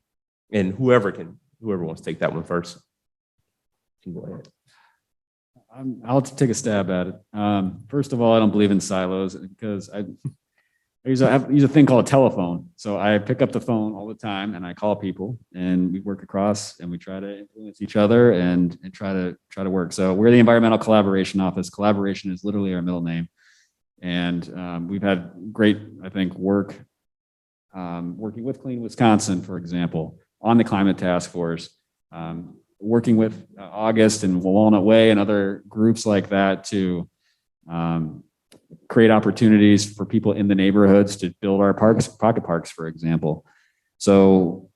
And whoever wants to take that one first, can go ahead. I'll take a stab at it. First of all, I don't believe in silos, because I use a thing called a telephone. So I pick up the phone all the time and I call people, and we work across, and we try to influence each other and try to work. So we're the Environmental Collaboration Office. Collaboration is literally our middle name. And we've had great, I think, work working with Clean Wisconsin, for example, on the climate task force. Working with August and Walnut Way and other groups like that to create opportunities for people in the neighborhoods to build our parks, pocket parks, for example. So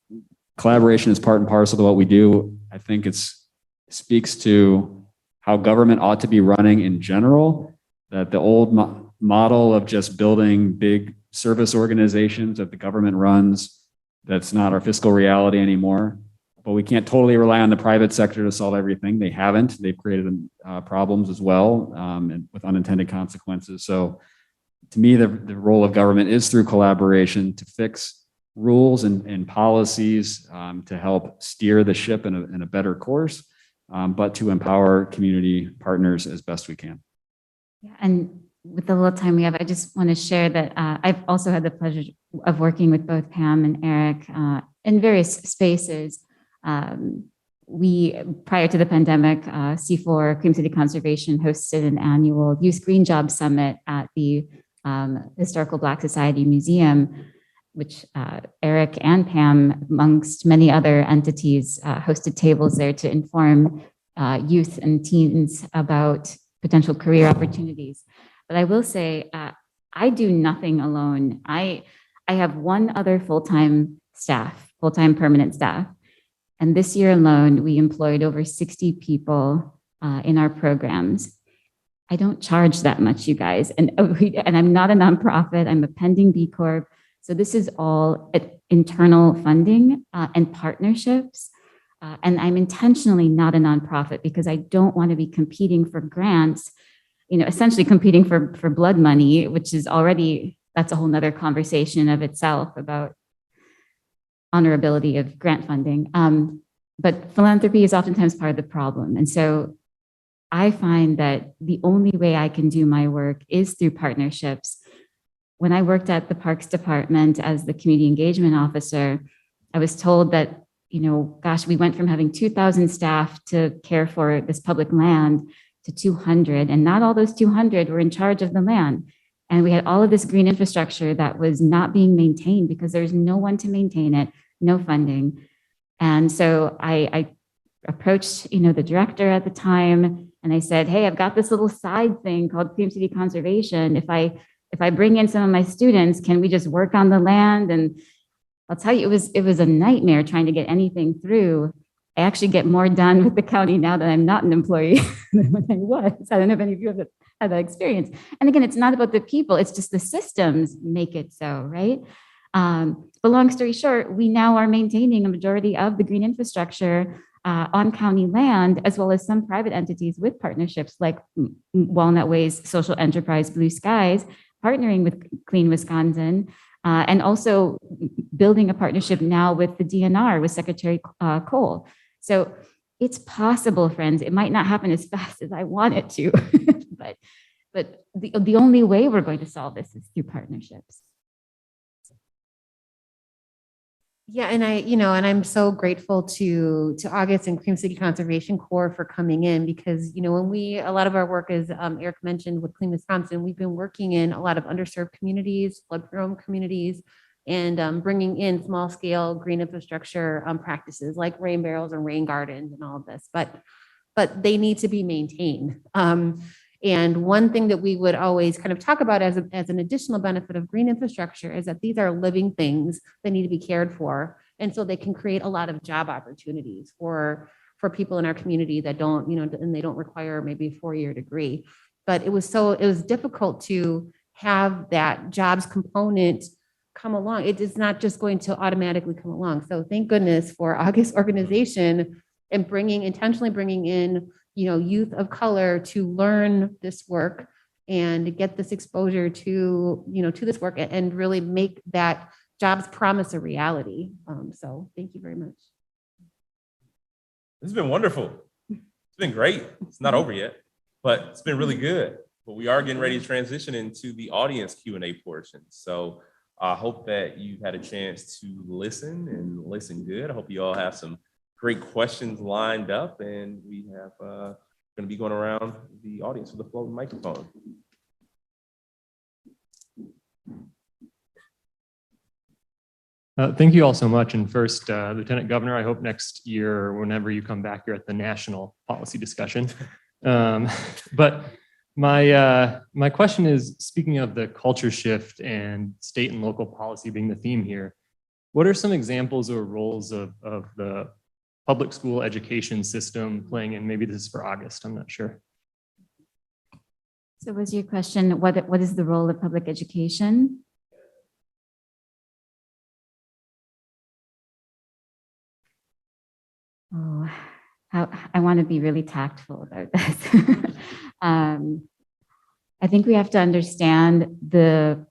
collaboration is part and parcel to what we do. I think it speaks to how government ought to be running in general, that the old model of just building big service organizations that the government runs, that's not our fiscal reality anymore. But we can't totally rely on the private sector to solve everything. They haven't. They've created problems as well, and with unintended consequences. So to me, the role of government is through collaboration to fix rules and policies, to help steer the ship in a better course, but to empower community partners as best we can. Yeah, and with the little time we have, I just want to share that I've also had the pleasure of working with both Pam and Erick in various spaces, prior to the pandemic, C4 Cream City Conservation hosted an annual Youth Green Job Summit at the Historical Black Society Museum, which Erick and Pam, amongst many other entities, hosted tables there to inform youth and teens about potential career opportunities. But I will say, I do nothing alone. I have one other full-time permanent staff. And this year alone, we employed over 60 people in our programs. I don't charge that much, you guys. And I'm not a nonprofit, I'm a pending B Corp. So this is all internal funding and partnerships. And I'm intentionally not a nonprofit because I don't want to be competing for grants, essentially competing for blood money, which is already, that's a whole nother conversation of itself about honorability of grant funding. But philanthropy is oftentimes part of the problem. And so I find that the only way I can do my work is through partnerships. When I worked at the Parks Department as the community engagement officer, I was told that, gosh, we went from having 2,000 staff to care for this public land to 200, and not all those 200 were in charge of the land. And we had all of this green infrastructure that was not being maintained because there's no one to maintain it, no funding. And so I approached, the director at the time, and I said, hey, I've got this little side thing called Cream City Conservation. If I bring in some of my students, can we just work on the land? And I'll tell you, it was a nightmare trying to get anything through. I actually get more done with the county now that I'm not an employee than when I was. I don't know if any of you have had that experience. And again, it's not about the people, it's just the systems make it so, right? But long story short, we now are maintaining a majority of the green infrastructure on county land, as well as some private entities with partnerships like Walnut Way's social enterprise, Blue Skies, partnering with Clean Wisconsin, and also building a partnership now with the DNR, with Secretary Cole. So it's possible, friends. It might not happen as fast as I want it to, but the only way we're going to solve this is through partnerships. Yeah, and I'm so grateful to August and Cream City Conservation Corps for coming in because, when a lot of our work, as Erick mentioned with Clean Wisconsin, we've been working in a lot of underserved communities, flood-prone communities, and bringing in small scale green infrastructure practices like rain barrels and rain gardens and all of this, but they need to be maintained. And one thing that we would always kind of talk about as an additional benefit of green infrastructure is that these are living things that need to be cared for. And so they can create a lot of job opportunities for people in our community that don't, and they don't require maybe a 4-year degree. But it was difficult to have that jobs component come along. It is not just going to automatically come along. So thank goodness for August organization and intentionally bringing in youth of color to learn this work and get this exposure to this work and really make that jobs promise a reality. So thank you very much. This has been wonderful. It's been great. It's not over yet, but it's been really good. But we are getting ready to transition into the audience Q&A portion. So I hope that you've had a chance to listen and listen good. I hope you all have some great questions lined up, and we have going to be going around the audience with a floating microphone. Thank you all so much. And first, Lieutenant Governor, I hope next year or whenever you come back, you're at the national policy discussion. But my question is, speaking of the culture shift and state and local policy being the theme here, what are some examples or roles of the public school education system playing in? Maybe this is for August, I'm not sure. So was your question, what is the role of public education? Oh, I want to be really tactful about this. I think we have to understand the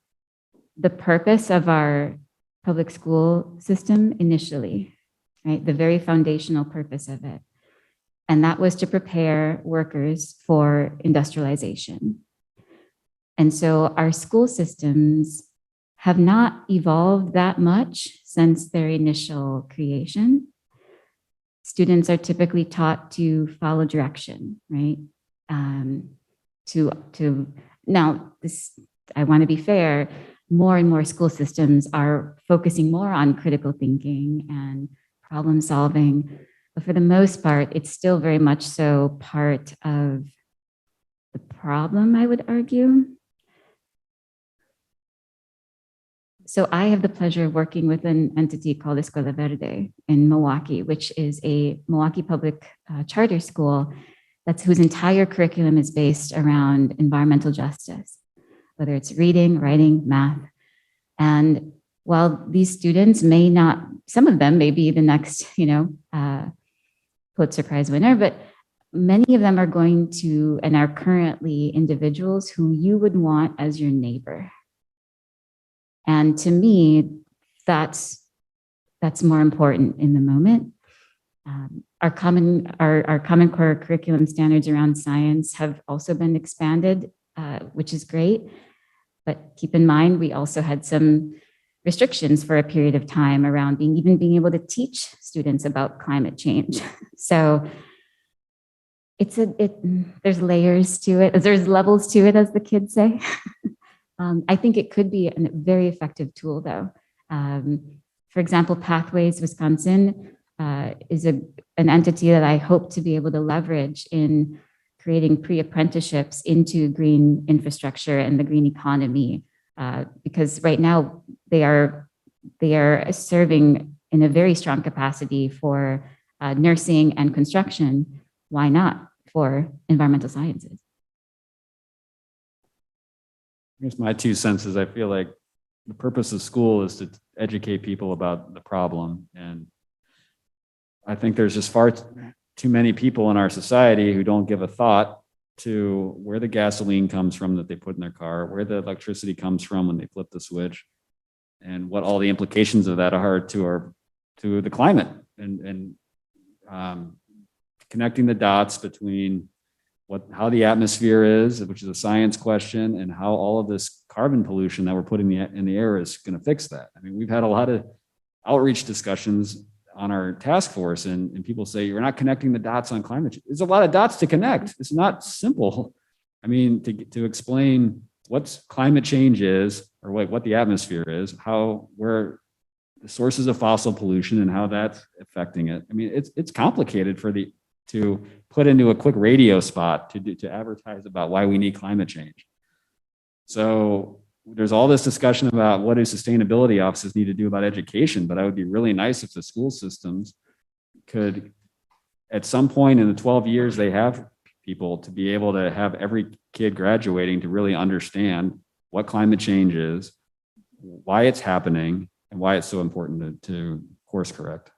purpose of our public school system initially, right? The very foundational purpose of it. And that was to prepare workers for industrialization. And so our school systems have not evolved that much since their initial creation. students are typically taught to follow direction, right? Now this, I want to be fair, more and more school systems are focusing more on critical thinking and problem solving. But for the most part, it's still very much so part of the problem, I would argue. So I have the pleasure of working with an entity called Escuela Verde in Milwaukee, which is a Milwaukee public charter school whose entire curriculum is based around environmental justice, whether it's reading, writing, math. And while these students may not, some of them may be the next, Pulitzer Prize winner, but many of them are going to and are currently individuals who you would want as your neighbor. And to me, that's more important in the moment. Our common core curriculum standards around science have also been expanded, which is great. But keep in mind, we also had some restrictions for a period of time around being able to teach students about climate change. So there's layers to it, there's levels to it, as the kids say. I think it could be a very effective tool, though. For example, Pathways Wisconsin is an entity that I hope to be able to leverage in creating pre-apprenticeships into green infrastructure and the green economy, because right now they are serving in a very strong capacity for nursing and construction. Why not for environmental sciences? Here's my 2 cents. I feel like the purpose of school is to educate people about the problem. And I think there's just far too many people in our society who don't give a thought to where the gasoline comes from that they put in their car, where the electricity comes from when they flip the switch, and what all the implications of that are to the climate, and connecting the dots between how the atmosphere is, which is a science question, and how all of this carbon pollution that we're putting in the air is going to fix that. I mean, we've had a lot of outreach discussions on our task force, and people say, you're not connecting the dots on climate change. There's a lot of dots to connect. It's not simple. I mean, to explain what climate change is, or what the atmosphere is, where the sources of fossil pollution and how that's affecting it. I mean, it's complicated to put into a quick radio spot to advertise about why we need climate change. So there's all this discussion about what do sustainability offices need to do about education, but it would be really nice if the school systems could, at some point in the 12 years they have people, to be able to have every kid graduating to really understand what climate change is, why it's happening, and why it's so important to course correct.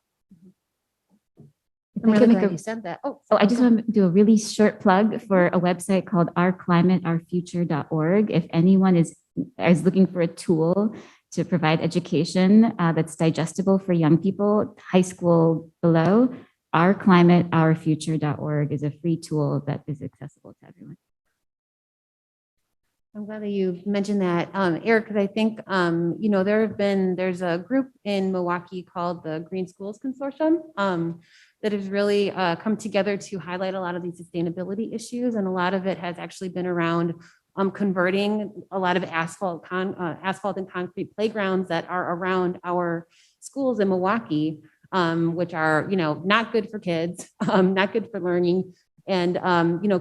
I'm really glad you said that. Oh, I just want to do a really short plug for a website called ourclimateourfuture.org. If anyone is looking for a tool to provide education that's digestible for young people, high school below, ourclimateourfuture.org is a free tool that is accessible to everyone. I'm glad that you mentioned that, Eric, because I think, there's a group in Milwaukee called the Green Schools Consortium that has really come together to highlight a lot of these sustainability issues. And a lot of it has actually been around converting a lot of asphalt and concrete playgrounds that are around our schools in Milwaukee, which are, not good for kids, not good for learning, and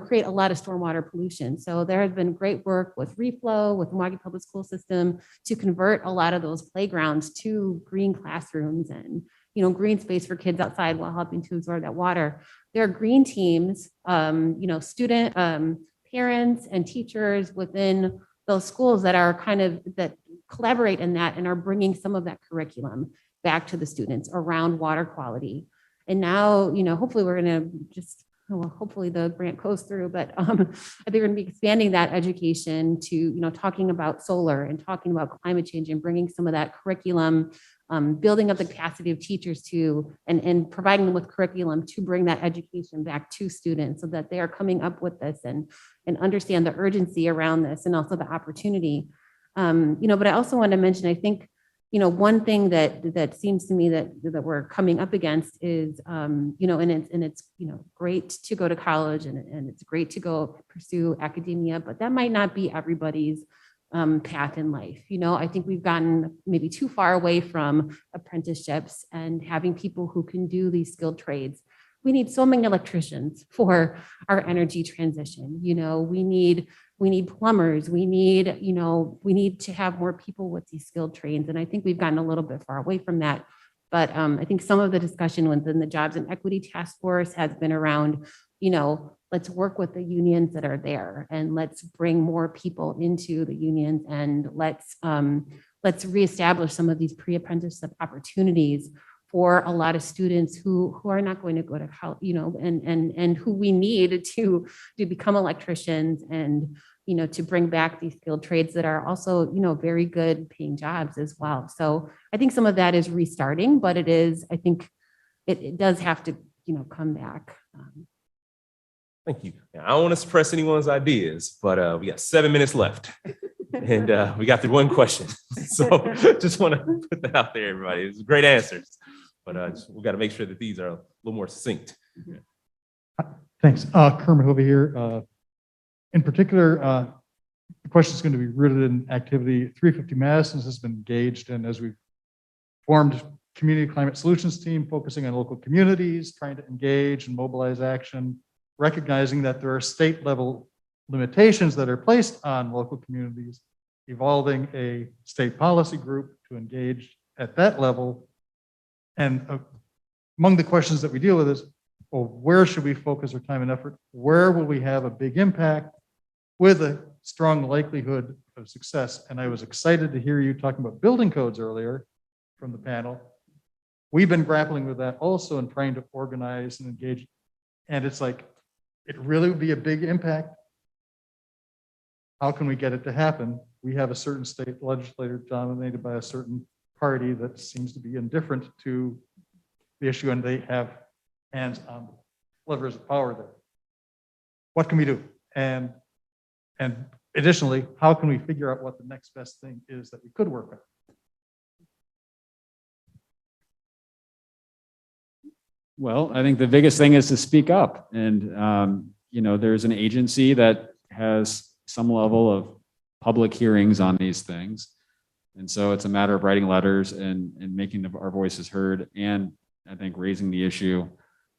create a lot of stormwater pollution. So there has been great work with Reflow, with the Milwaukee Public School System, to convert a lot of those playgrounds to green classrooms and green space for kids outside while helping to absorb that water. There are green teams, student parents and teachers within those schools that are that collaborate in that and are bringing some of that curriculum back to the students around water quality. And now, hopefully we're going to hopefully the grant goes through, but I think we're going to be expanding that education to, talking about solar and talking about climate change and bringing some of that curriculum, building up the capacity of teachers and providing them with curriculum to bring that education back to students so that they are coming up with this and understand the urgency around this and also the opportunity. But I also want to mention, I think one thing that seems to me that we're coming up against is, and it's great to go to college and it's great to go pursue academia, but that might not be everybody's path in life. I think we've gotten maybe too far away from apprenticeships and having people who can do these skilled trades. We need so many electricians for our energy transition. We need plumbers. We need to have more people with these skilled trades. And I think we've gotten a little bit far away from that. But I think some of the discussion within the Jobs and Equity Task Force has been around, let's work with the unions that are there and let's bring more people into the unions and let's reestablish some of these pre-apprenticeship opportunities for a lot of students who are not going to go to college, and who we need to become electricians and, to bring back these skilled trades that are also, very good paying jobs as well. So I think some of that is restarting, but I think it does have to, come back. Thank you. Now, I don't want to suppress anyone's ideas, but we got 7 minutes left. And we got through one question. So just want to put that out there, everybody. It's great answers, but we got to make sure that these are a little more succinct. Thanks. Kermit over here. In particular, the question is going to be rooted in activity 350 Madison has been engaged in as we've formed community climate solutions team focusing on local communities, trying to engage and mobilize action, recognizing that there are state level limitations that are placed on local communities, evolving a state policy group to engage at that level. And among the questions that we deal with is, well, where should we focus our time and effort? Where will we have a big impact with a strong likelihood of success? And I was excited to hear you talking about building codes earlier from the panel. We've been grappling with that also and trying to organize and engage. And it's like, it really would be a big impact. How can we get it to happen? We have a certain state legislature dominated by a certain party that seems to be indifferent to the issue, and they have hands on levers of power there. What can we do? And additionally, how can we figure out what the next best thing is that we could work on? Well, I think the biggest thing is to speak up. And, there's an agency that has some level of public hearings on these things. And so it's a matter of writing letters and making our voices heard. And I think raising the issue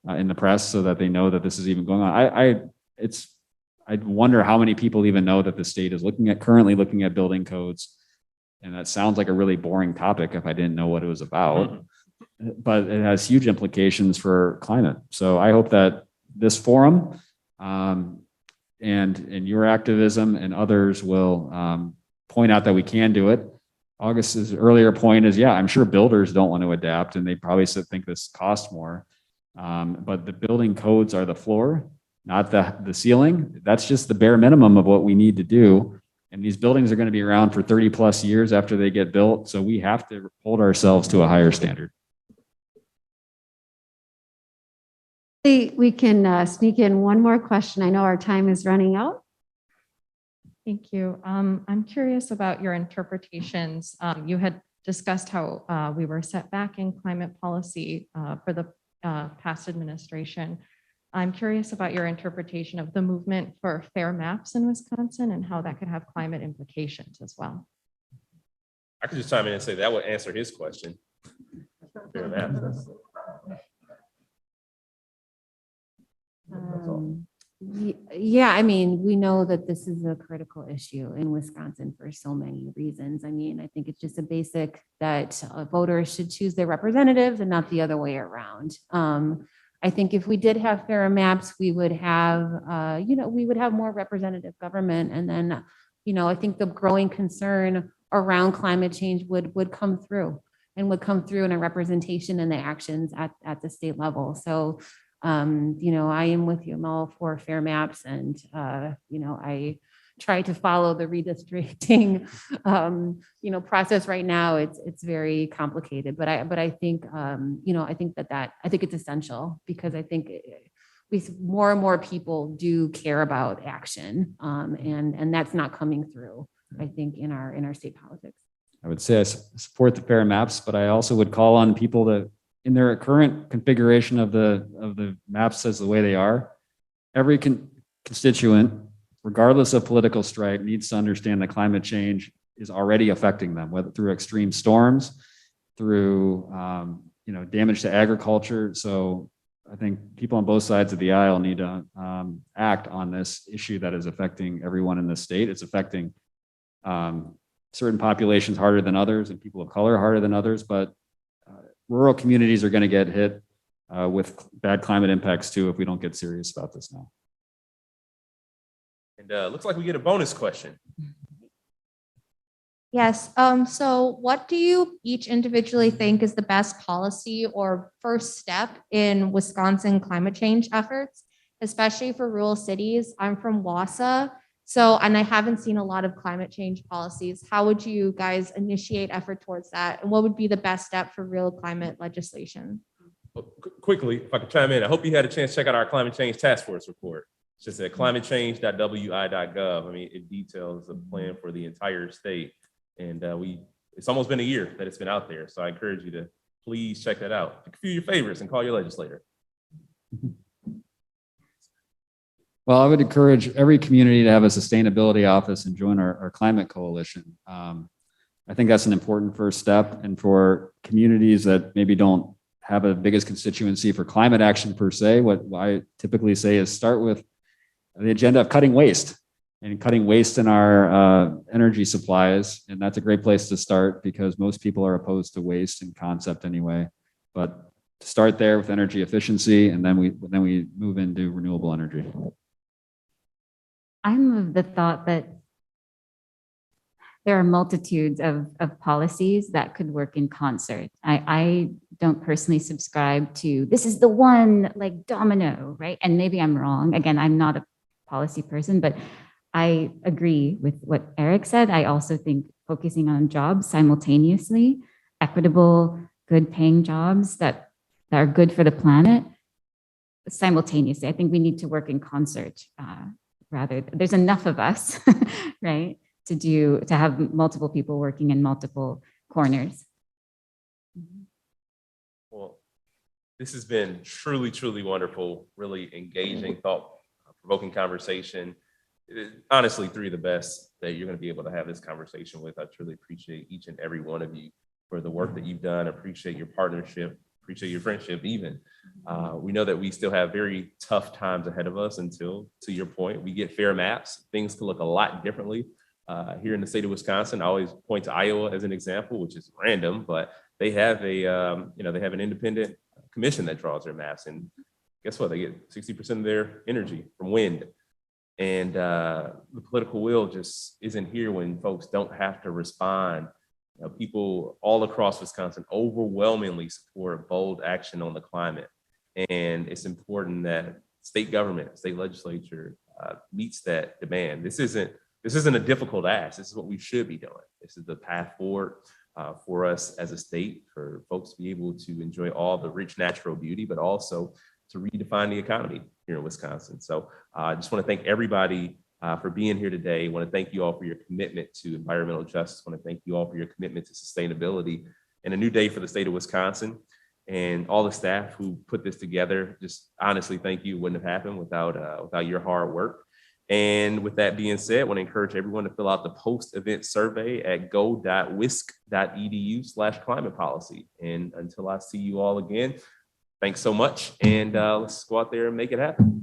in the press so that they know that this is even going on. I wonder how many people even know that the state is currently looking at building codes. And that sounds like a really boring topic if I didn't know what it was about, but it has huge implications for climate. So I hope that this forum and your activism and others will point out that we can do it. August's earlier point is, yeah, I'm sure builders don't want to adapt and they probably think this costs more. But the building codes are the floor, not the ceiling. That's just the bare minimum of what we need to do. And these buildings are going to be around for 30 plus years after they get built. So we have to hold ourselves to a higher standard. We can sneak in one more question. I know our time is running out. Thank you. I'm curious about your interpretations. You had discussed how we were set back in climate policy for the past administration. I'm curious about your interpretation of the movement for fair maps in Wisconsin and how that could have climate implications as well. I could just chime in and say that would answer his question. Fair maps. Yeah, I mean, we know that this is a critical issue in Wisconsin for so many reasons. I mean, I think it's just a basic that voters should choose their representatives and not the other way around. I think if we did have fairer maps, we would have, we would have more representative government. And then, I think the growing concern around climate change would come through in a representation and the actions at the state level. So, I am with you, I'm all for fair maps, and I try to follow the redistricting process right now. It's very complicated, but I think I think it's essential because I think more and more people do care about action, and that's not coming through, I think, in our state politics. I would say I support the fair maps, but I also would call on people to, in their current configuration of the maps as the way they are, every constituent, regardless of political stripe, needs to understand that climate change is already affecting them, whether through extreme storms, through damage to agriculture. So I think people on both sides of the aisle need to act on this issue that is affecting everyone in the state. It's affecting certain populations harder than others, and people of color harder than others, but rural communities are going to get hit with bad climate impacts too if we don't get serious about this now. And looks like we get a bonus question. Yes. So what do you each individually think is the best policy or first step in Wisconsin climate change efforts, especially for rural cities? I'm from Wausau, and I haven't seen a lot of climate change policies. How would you guys initiate effort towards that? And what would be the best step for real climate legislation? Quickly, if I could chime in, I hope you had a chance to check out our climate change task force report. It's just at climatechange.wi.gov. I mean, it details the plan for the entire state. And it's almost been a year that it's been out there. So I encourage you to please check that out. Pick a few of your favorites and call your legislator. Well, I would encourage every community to have a sustainability office and join our climate coalition. I think that's an important first step. And for communities that maybe don't have a biggest constituency for climate action per se, what I typically say is start with the agenda of cutting waste. And cutting waste in our energy supplies. And that's a great place to start because most people are opposed to waste in concept anyway. But to start there with energy efficiency, and then we move into renewable energy. I'm of the thought that there are multitudes of policies that could work in concert. I don't personally subscribe to this is the one like domino, right? And maybe I'm wrong. Again, I'm not a policy person, but I agree with what Erick said. I also think focusing on jobs simultaneously, equitable, good paying jobs that are good for the planet simultaneously. I think we need to work in concert there's enough of us, right? To have multiple people working in multiple corners. Well, this has been truly, truly wonderful, really engaging, thought-provoking conversation. Honestly, three of the best that you're going to be able to have this conversation with. I truly appreciate each and every one of you for the work that you've done. Appreciate your partnership, appreciate your friendship even. We know that we still have very tough times ahead of us until, to your point, we get fair maps. Things could look a lot differently here in the state of Wisconsin. I always point to Iowa as an example, which is random, but they have they have an independent commission that draws their maps. And guess what? They get 60% of their energy from wind. And the political will just isn't here when folks don't have to respond. People all across Wisconsin overwhelmingly support bold action on the climate. And it's important that state government, state legislature meets that demand. This isn't a difficult ask. This is what we should be doing. This is the path forward for us as a state, for folks to be able to enjoy all the rich natural beauty, but also to redefine the economy here in Wisconsin. So I just want to thank everybody for being here today. I want to thank you all for your commitment to environmental justice. I want to thank you all for your commitment to sustainability and a new day for the state of Wisconsin. And all the staff who put this together, just honestly, thank you. It wouldn't have happened without your hard work. And with that being said, I want to encourage everyone to fill out the post-event survey at go.wisc.edu/climate policy. And until I see you all again, thanks so much. And let's go out there and make it happen.